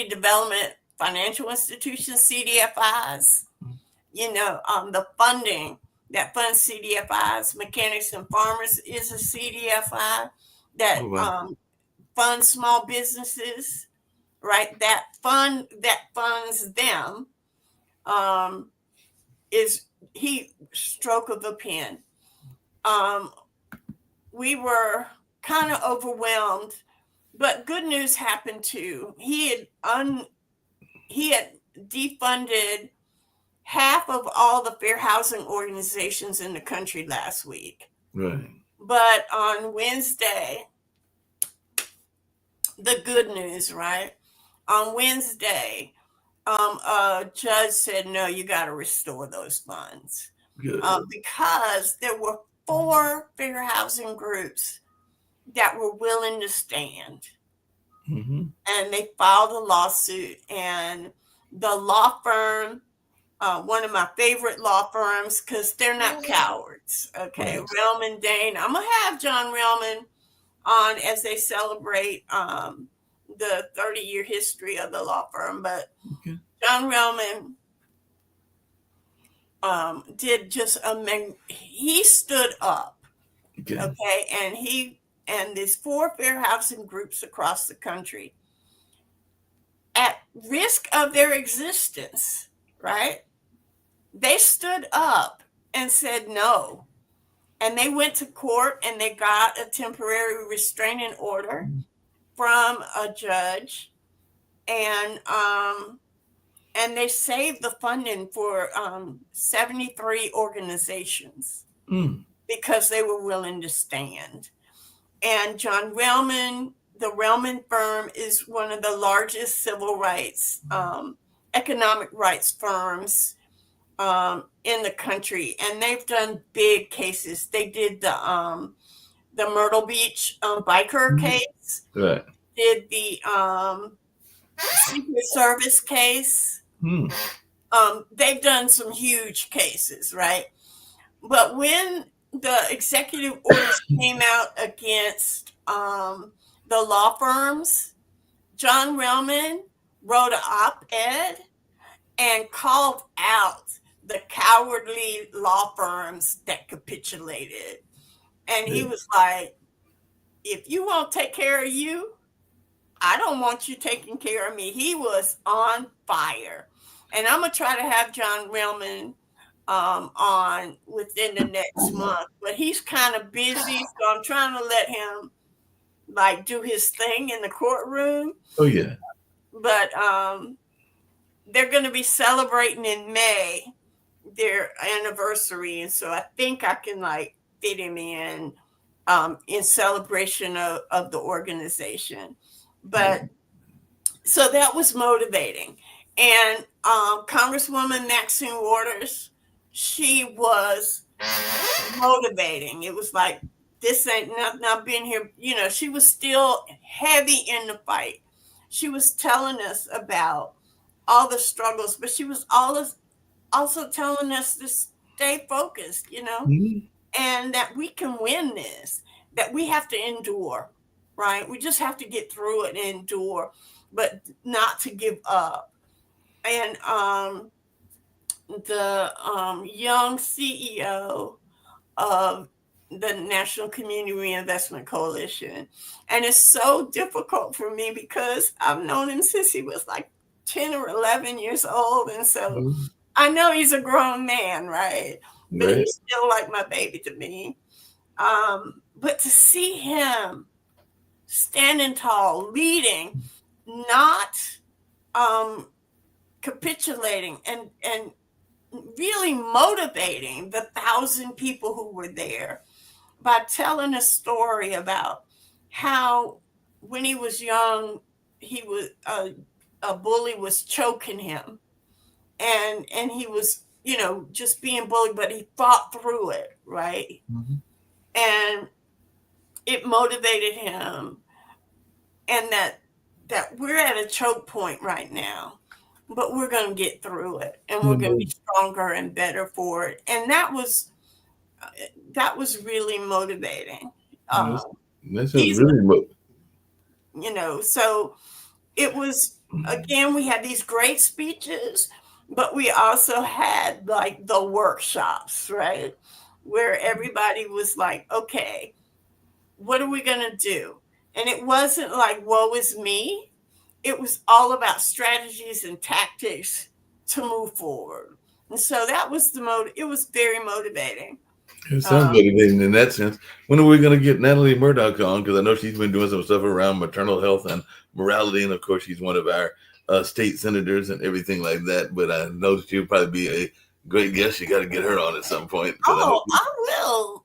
development financial institutions, CDFIs. The funding that funds CDFIs, Mechanics and Farmers is a CDFI that
Oh, wow.
funds small businesses, right? That funds them um, is he stroke of a pen. Um, we were kind of overwhelmed, but good news happened too. He had defunded half of all the fair housing organizations in the country last week.
Right.
But on Wednesday, the good news, right? On Wednesday, a judge said, no, you got to restore those funds
Good.
because there were 4 fair housing groups that were willing to stand.
Mm-hmm.
And they filed a lawsuit, and the law firm, one of my favorite law firms, because they're not cowards. Okay,
Right.
Relman Dane. I'm gonna have John Relman on as they celebrate the 30-year history of the law firm. But
Okay.
John Relman did just he stood up.
Okay.
Okay, and these 4 fair housing groups across the country, at risk of their existence, right? They stood up and said no. And they went to court and they got a temporary restraining order from a judge. And they saved the funding for 73 organizations
Mm.
because they were willing to stand. And John Relman, the Relman firm, is one of the largest civil rights, economic rights firms in the country, and they've done big cases. They did the Myrtle Beach biker case,
Right.
did the Secret Service case.
Mm.
They've done some huge cases, right? But when the executive orders came out against the law firms, John Relman wrote an op-ed and called out the cowardly law firms that capitulated. And he
Yeah.
was like, if you won't take care of you, I don't want you taking care of me. He was on fire. And I'm going to try to have John Relman on within the next month, but he's kind of busy. So I'm trying to let him like do his thing in the courtroom.
Oh yeah.
But they're going to be celebrating in May their anniversary. And so I think I can like fit him in celebration of the organization. But so that was motivating. And Congresswoman Maxine Waters, she was motivating. It was like, this ain't not being here. You know, she was still heavy in the fight. She was telling us about all the struggles, but she was also telling us to stay focused, you know,
Mhm.
and that we can win this, that we have to endure, right? We just have to get through it and endure, but not to give up. And the young CEO of the National Community Reinvestment Coalition. And it's so difficult for me because I've known him since he was like 10 or 11 years old. And so
Mhm.
I know he's a grown man, right? But
Right.
he's still like my baby to me. But to see him standing tall, leading, not um, capitulating, and really motivating the 1,000 people who were there by telling a story about how when he was young, he was a bully was choking him, and he was, you know, just being bullied, but he fought through it, right?
Mhm.
And it motivated him, and that we're at a choke point right now, but we're going to get through it, and we're going to be
Mhm.
stronger and better for it. And that was really motivating.
That's,
Um,
that sounds
he's,
really
you know, so it was, again, we had these great speeches, but we also had like the workshops, right? Where everybody was like, okay, what are we going to do? And it wasn't like, woe is me. It was all about strategies and tactics to move forward. And so that was it was very motivating.
It
Uh,
sounds motivating in that sense. When are we going to get Natalie Murdoch on? Because I know she's been doing some stuff around maternal health and morality, and of course, she's one of our state senators and everything like that. But I know she'll probably be a great guest. You got to get her on at some point because I know.
oh, I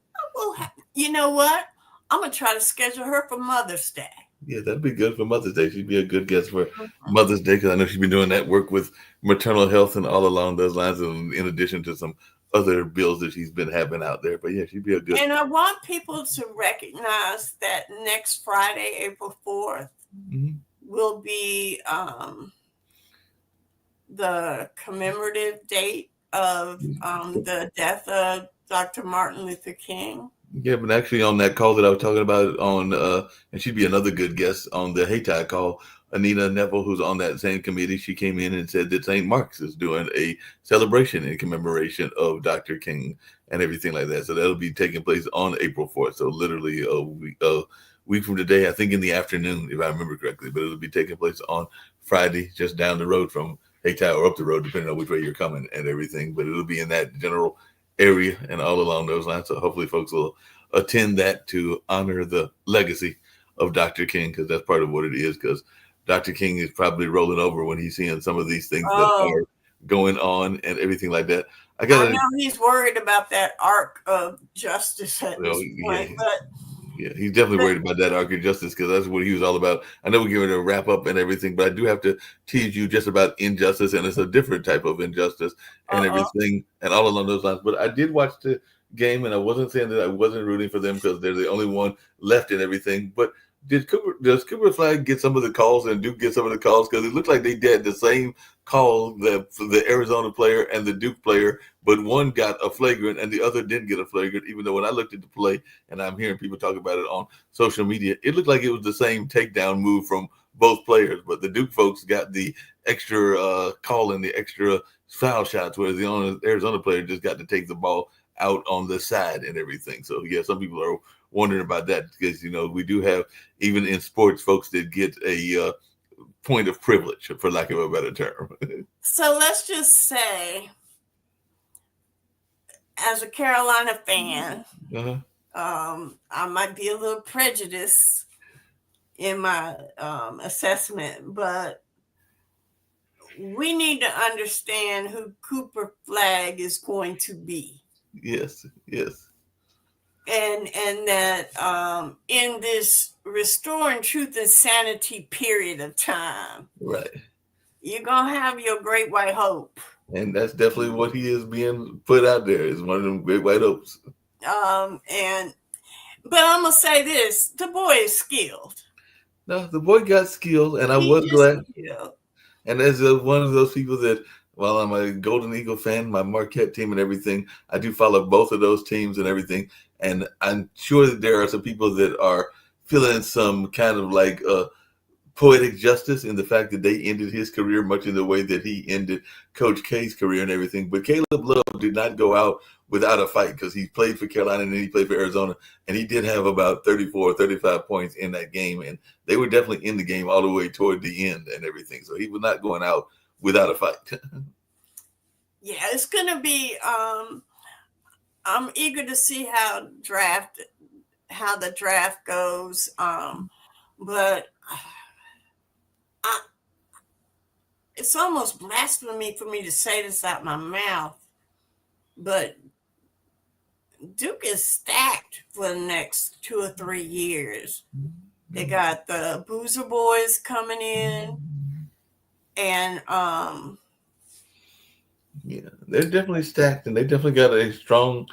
will. You know what? I'm going to try to schedule her for Mother's Day.
Yeah, that'd be good for Mother's Day. She'd be a good guest for
Mhm.
Mother's Day because I know she's been doing that work with maternal health and all along those lines, and in addition to some other bills that she's been having out there. But yeah, she'd be a good.
And I want people to recognize that next Friday, April 4th,
Mhm.
will be the commemorative date of the death of Dr. Martin Luther King.
Yeah, but actually on that call that I was talking about on, and she'd be another good guest on the Hayti call, Anita Neville, who's on that same committee, she came in and said that St. Mark's is doing a celebration in commemoration of Dr. King and everything like that. So that'll be taking place on April 4th. So literally a week from today, I think in the afternoon, if I remember correctly, but it'll be taking place on Friday, just down the road from Hayti or up the road, depending on which way you're coming and everything. But it'll be in that general area and all along those lines. So hopefully folks will attend that to honor the legacy of Dr. King because that's part of what it is. Because Dr. King is probably rolling over when he's seeing some of these things that
Oh,
are going on and everything like that. I
I
gotta,
know he's worried about that arc of justice at
well,
this
yeah,
point, but
yeah, he's definitely
but
worried about that arc of justice because that's what he was all about. I know we're going to wrap up and everything, but I do have to tease you just about injustice, and it's a different type of injustice and
uh-uh.
everything, and all along those lines. But I did watch the game, and I wasn't saying that I wasn't rooting for them because they're the only one left and everything. But does Cooper Flag get some of the calls and Duke get some of the calls? Because it looked like they did the same call the Arizona player and the Duke player, but one got a flagrant and the other didn't get a flagrant. Even though when I looked at the play and I'm hearing people talk about it on social media, it looked like it was the same takedown move from both players. But the Duke folks got the extra call and the extra foul shots, whereas the Arizona player just got to take the ball out on the side and everything. So yeah, some people are wondering about that because we do have, even in sports, folks that get a point of privilege, for lack of a better term.
So let's just say, as a Carolina fan, I might be a little prejudiced in my assessment, but we need to understand who Cooper Flag is going to be.
Yes, yes.
And that in this restoring truth and sanity period of time,
right,
you're gonna have your great white hope.
And that's definitely what he is being put out there, is one of them great white hopes.
But I'm gonna say this: the boy is skilled.
No, the boy got skilled, and I was glad.
Skilled.
And as one of those people that, while I'm a Golden Eagle fan, my Marquette team and everything, I do follow both of those teams and everything. And I'm sure that there are some people that are feeling some kind of like poetic justice in the fact that they ended his career much in the way that he ended Coach K's career and everything. But Caleb Love did not go out without a fight, because he played for Carolina and then he played for Arizona, and he did have about 34 or 35 points in that game, and they were definitely in the game all the way toward the end and everything. So he was not going out without a fight.
Yeah, it's going to be I'm eager to see how the draft goes, but it's almost blasphemy for me to say this out my mouth, but Duke is stacked for the next 2 or 3 years. They got the Boozer boys coming in, and
yeah, they're definitely stacked, and they definitely got a strong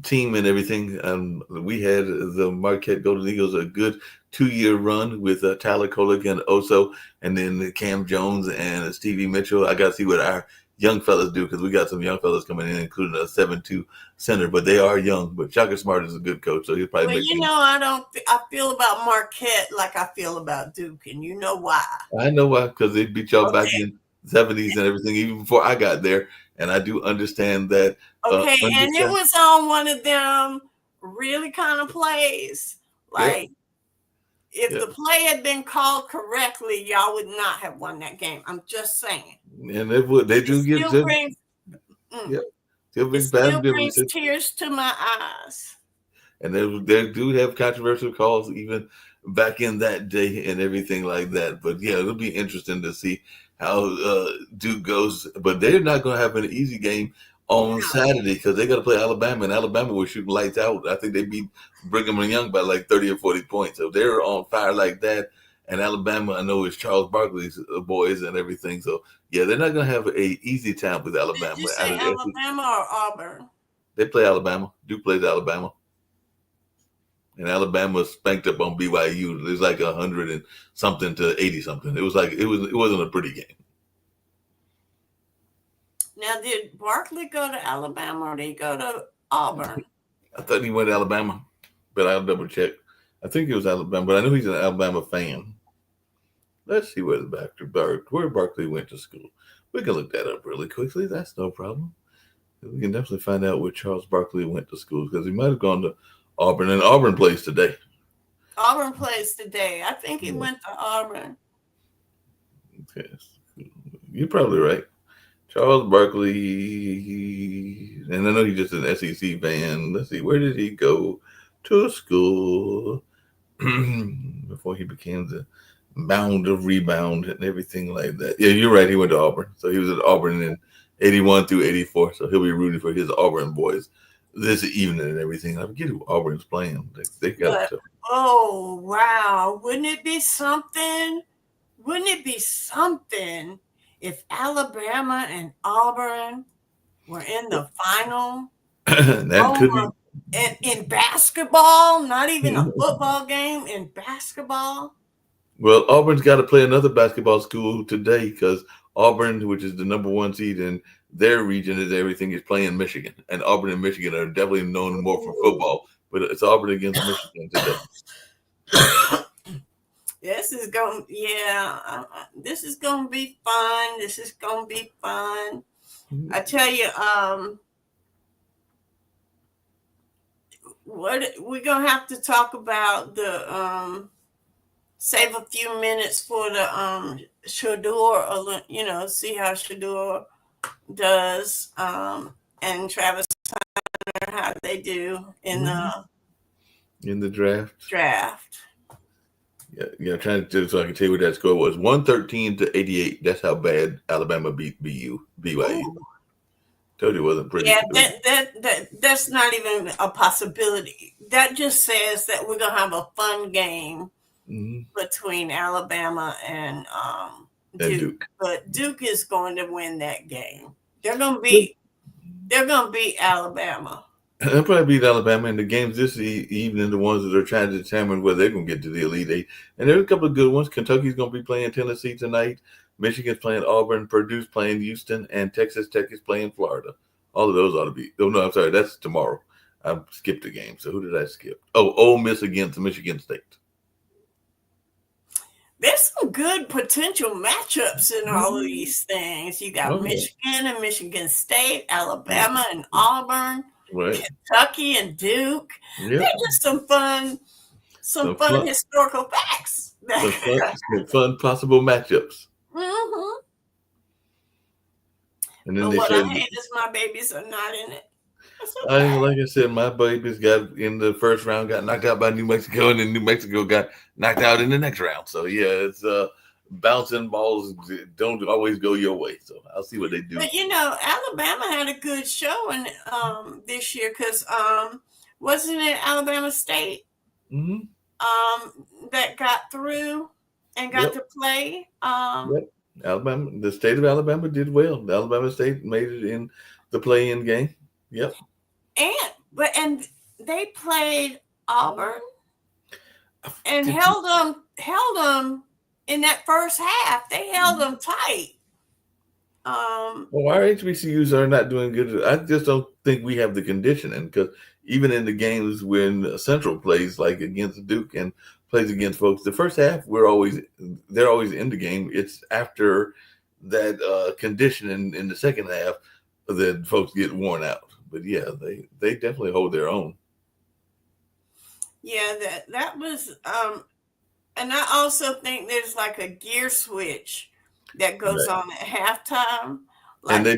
team and everything. We had the Marquette Golden Eagles a good 2-year run with Tyler Kolek and Oso, and then Cam Jones and Stevie Mitchell. I got to see what our young fellas do, because we got some young fellas coming in, including a 7'2" center, but they are young. But Shaka Smart is a good coach, so he'll probably make.
I feel about Marquette like I feel about Duke, and you know why?
I know why, because they beat y'all back in the 70s and everything, even before I got there, and I do understand that.
Okay, and it was on one of them really kind of plays. Like, if the play had been called correctly, y'all would not have won that game. I'm just saying.
And they do get
still brings,
it
still brings tears to my eyes.
And they do have controversial calls even back in that day and everything like that. But yeah, it'll be interesting to see how Duke goes. But they're not going to have an easy game on Saturday, because they got to play Alabama, and Alabama was shooting lights out. I think they beat Brigham Young by like 30 or 40 points. So they're on fire like that. And Alabama, I know, is Charles Barkley's boys and everything. So yeah, they're not going to have a easy time with Alabama.
Did you say Alabama or Auburn?
They play Alabama. Duke plays Alabama. And Alabama spanked up on BYU. It was like 100 and something to 80 something. It was like it wasn't a pretty game.
Now, did Barkley go to Alabama or did he go to Auburn?
I thought he went to Alabama, but I'll double check. I think it was Alabama, but I know he's an Alabama fan. Let's see where Barkley went to school. We can look that up really quickly. That's no problem. We can definitely find out where Charles Barkley went to school, because he might have gone to Auburn, and Auburn plays today.
Auburn plays today. I think he went to Auburn.
Okay. You're probably right. Charles Barkley, and I know he's just an SEC fan. Let's see, where did he go to school before he became the mound of rebound and everything like that? Yeah, you're right. He went to Auburn. So he was at Auburn in 81 through 84. So he'll be rooting for his Auburn boys this evening and everything. I forget who Auburn's playing. They got to.
Oh, wow. Wouldn't it be something? If Alabama and Auburn were in the final?
That could be.
In basketball, not even a football game, in basketball.
Well, Auburn's got to play another basketball school today, because Auburn, which is the number 1 seed in their region, is playing Michigan. And Auburn and Michigan are definitely known more for football, but it's Auburn against Michigan today.
This is going, yeah, this is going to be fun. This is going to be fun. I tell you, what we're going to have to talk about save a few minutes for the Shador, see how Shador does, and Travis Hunter, how they do in
the draft.
Draft.
Yeah, trying to so I can tell you what that score was: 113-88. That's how bad Alabama beat BYU.
Ooh.
Told you it wasn't pretty.
Yeah, that's not even a possibility. That just says that we're gonna have a fun game between Alabama and Duke. But Duke is going to win that game. They're gonna beat Alabama.
They'll probably beat Alabama in the games this evening, the ones that are trying to determine whether they're going to get to the Elite Eight. And there's a couple of good ones. Kentucky's going to be playing Tennessee tonight. Michigan's playing Auburn. Purdue's playing Houston. And Texas Tech is playing Florida. All of those ought to be. Oh, no, I'm sorry. That's tomorrow. I skipped a game. So who did I skip? Oh, Ole Miss against Michigan State.
There's some good potential matchups in all of these things. You got Michigan and Michigan State, Alabama and Auburn, Kentucky and Duke. They're just some fun historical facts.
Some fun possible matchups.
Mm-hmm.
And then
but what I hate is my babies are not in it.
Like I said, my babies got in the first round, got knocked out by New Mexico, and then New Mexico got knocked out in the next round. So yeah, it's bouncing balls don't always go your way. So I'll see what they do.
But Alabama had a good showing this year because wasn't it Alabama State that got through and got to play?
Alabama, the state of Alabama did well. The Alabama State made it in the play-in game. Yep.
And they played Auburn and held them in that first half. They held them tight.
Well, our HBCUs are not doing good. I just don't think we have the conditioning because even in the games when Central plays like against Duke and plays against folks, the first half they're always in the game. It's after that conditioning in the second half that folks get worn out. But yeah, they definitely hold their own.
Yeah, that was and I also think there's like a gear switch that goes on at halftime. Like, and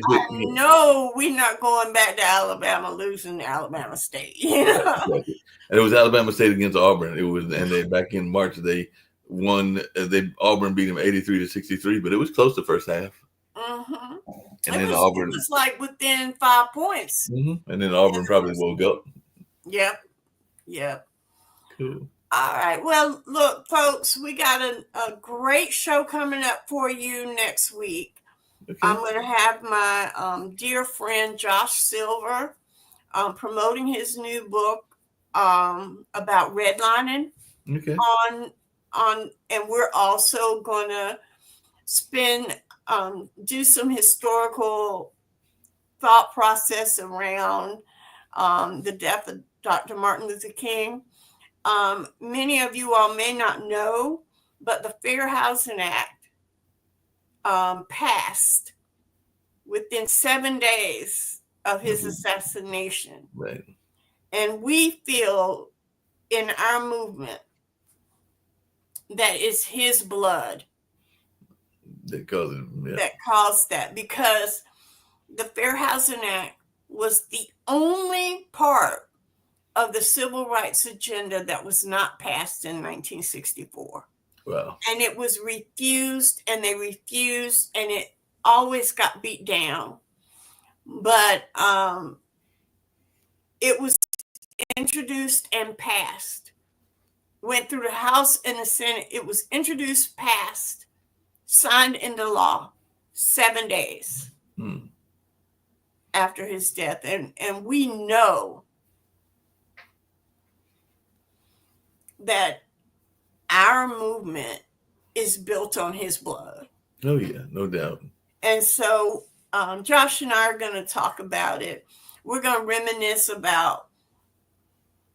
no, we're not going back to Alabama losing to Alabama State.
And it was Alabama State against Auburn. It was, and they back in March they won. Auburn beat them 83-63, but it was close the first half.
Mm-hmm.
And then Auburn
it was like within 5 points.
Mm-hmm. And then Auburn probably woke up.
Yep.
Cool.
All right. Well, look, folks, we got a great show coming up for you next week. Okay. I'm going to have my dear friend Josh Silver promoting his new book about redlining.
Okay.
And we're also going to do some historical thought process around the death of Dr. Martin Luther King. Many of you all may not know, but the Fair Housing Act passed within 7 days of his assassination.
Right.
And we feel in our movement that it's his blood
that
caused that, because the Fair Housing Act was the only part of the civil rights agenda that was not passed in 1964.
Wow.
And it was refused, and they refused, and it always got beat down. But it was introduced and passed. Went through the House and the Senate. It was introduced, passed, signed into law 7 days after his death. And we know that our movement is built on his blood.
Oh, yeah, no doubt.
And so Josh and I are going to talk about it. We're going to reminisce about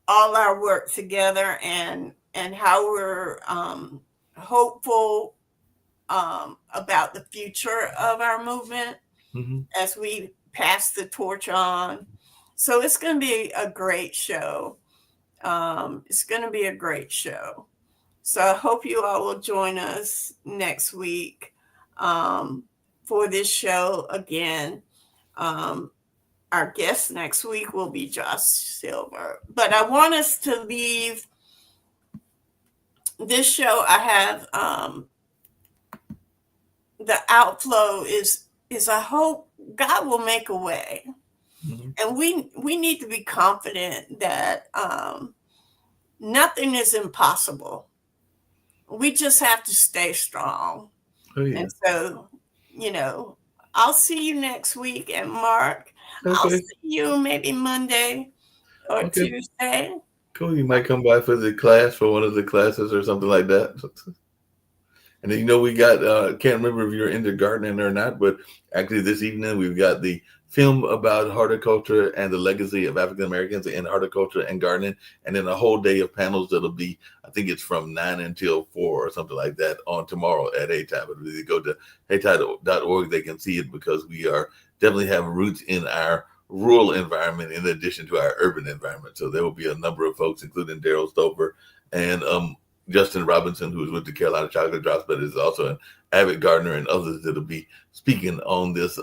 all our work together and how we're hopeful about the future of our movement
Mm-hmm.
as we pass the torch on. So it's going to be a great show. It's going to be a great show. So I hope you all will join us next week um, for this show again. Um, our guest next week will be Josh Silver. But I want us to leave this show. I have the outflow is I hope God will make a way,
Mm-hmm.
and we need to be confident that nothing is impossible. We just have to stay strong.
Oh yeah.
And so, you know, I'll see you next week. And Mark, I'll
Okay.
see you maybe Monday or
Okay.
Tuesday.
Cool. You might come by for the class for one of the classes or something like that. And then we got can't remember if you're into gardening or not, but actually this evening we've got the film about horticulture and the legacy of African Americans in horticulture and gardening, and then a whole day of panels that'll be, I think it's from 9 until 4 or something like that on tomorrow at HTAB. If they go to HTAB.org, they can see it because we are definitely have roots in our rural environment in addition to our urban environment. So there will be a number of folks, including Daryl Stover and Justin Robinson, who is with the Carolina Chocolate Drops, but is also an avid gardener, and others that'll be speaking on this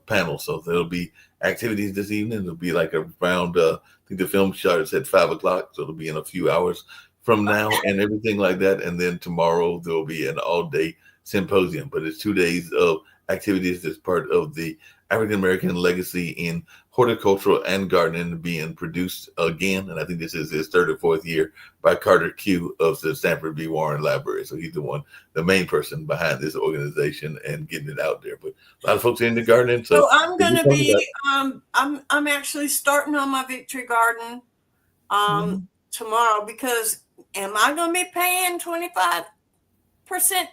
panel. So there'll be activities this evening. It'll be like around, I think the film starts at 5 o'clock, so it'll be in a few hours from now and everything like that. And then tomorrow there will be an all-day symposium, but it's 2 days of activities as part of the African American legacy in horticultural and gardening being produced again. And I think this is his third or fourth year by Carter Q of the Stanford B. Warren Library. So he's the main person behind this organization and getting it out there. But a lot of folks are into gardening.
So
So
I'm
we'll
going
be
to
talking
be,
about
I'm actually starting on my victory garden
it.
tomorrow because am I going to be paying 25%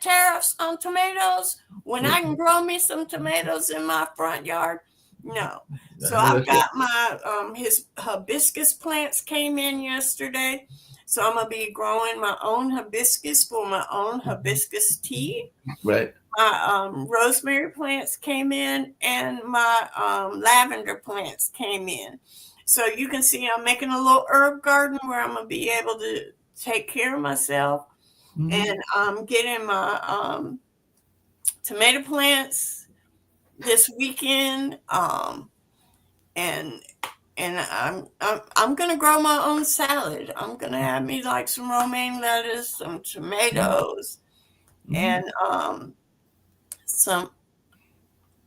tariffs on tomatoes when I can grow me some tomatoes in my front yard? No. So
I know
I've
that's right.
got my his hibiscus plants came in yesterday. So I'm gonna be growing my own hibiscus for my own hibiscus tea.
Right.
My rosemary plants came in, and my lavender plants came in. So you can see I'm making a little herb garden where I'm gonna be able to take care of myself,
Mm-hmm.
and I'm getting my tomato plants this weekend, and I'm gonna grow my own salad. I'm gonna have me like some romaine lettuce, some tomatoes,
Mm-hmm.
and some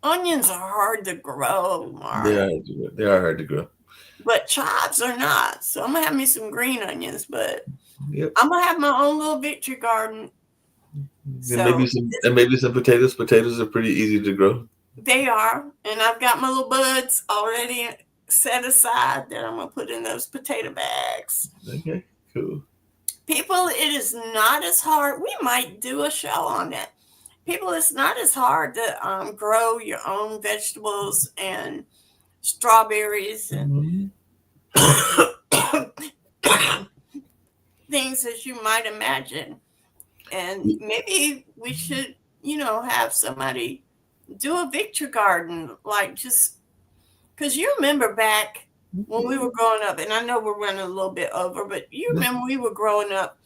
onions are hard to grow,
They
Mark,
are they are hard to grow.
but chives are not. So I'm gonna have me some green onions, but
Yep.
I'm gonna have my own little victory garden.
And
So
maybe some potatoes. Potatoes are pretty easy to grow.
they are, and I've got my little buds already set aside that I'm gonna put in those potato bags.
Okay. Cool.
People, it is not as hard. We might do a show on that. People, it's not as hard to grow your own vegetables and strawberries and
Mm-hmm.
things as you might imagine. And maybe we should, have somebody do a victory garden, like just because you remember back when we were growing up, and I know we're running a little bit over, but you remember we were growing up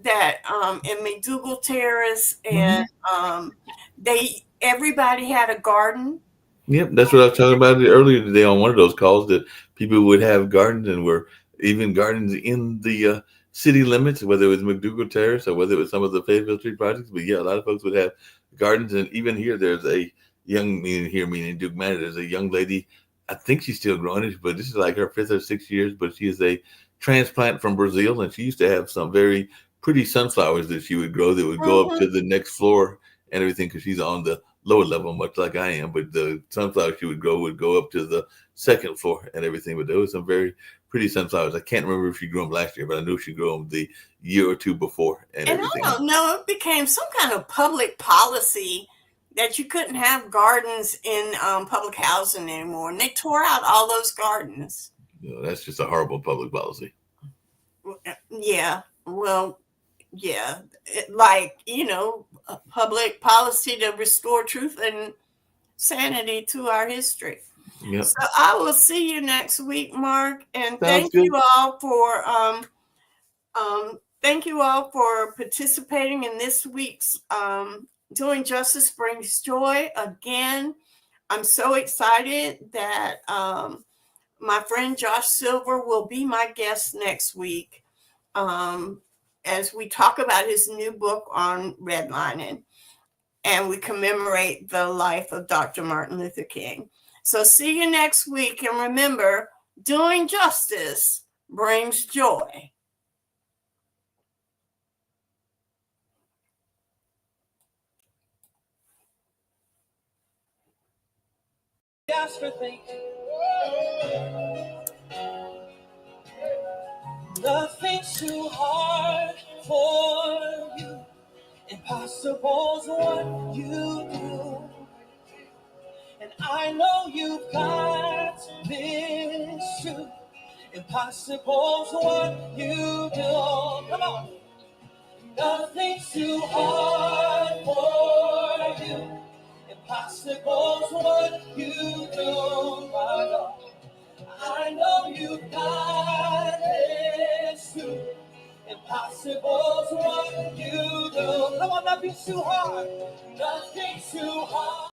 that in McDougal Terrace, and
Mm-hmm.
everybody had a garden.
Yep, that's what I was talking about earlier today on one of those calls, that people would have gardens, and were even gardens in the city limits, whether it was McDougal Terrace or whether it was some of the Fayetteville Street projects. But yeah, a lot of folks would have gardens, and even here, there's a meaning Duke Manor, there's a young lady. I think she's still growing it, but this is like her 5th or 6th years. But she is a transplant from Brazil, and she used to have some very pretty sunflowers that she would grow that would go up
Mm-hmm.
to the next floor and everything, because she's on the lower level, much like I am. But the sunflowers she would grow would go up to the second floor and everything. But there was some very pretty sunflowers. I can't remember if she grew them last year, but I knew she grew them the year or two before and
And I
everything.
don't know, it became some kind of public policy that you couldn't have gardens in public housing anymore, and they tore out all those gardens.
That's just a horrible public policy.
Yeah, well, Yeah, like, public policy to restore truth and sanity to our history.
Yep.
So I will see you next week, Mark, and
Sounds good.
thank you all for participating in this week's Doing Justice Brings Joy. Again, I'm so excited that my friend Josh Silver will be my guest next week um, as we talk about his new book on redlining and we commemorate the life of Dr. Martin Luther King. So see you next week, and remember, doing justice brings joy.
Ask for things. Nothing's too hard for you. Impossible's what you do. And I know you've got this too. Impossible's what you do. Come on. Nothing's too hard for you. Impossible's what you do, my God. I know you've got this too. Impossible's what you do. Come on, nothing's too hard.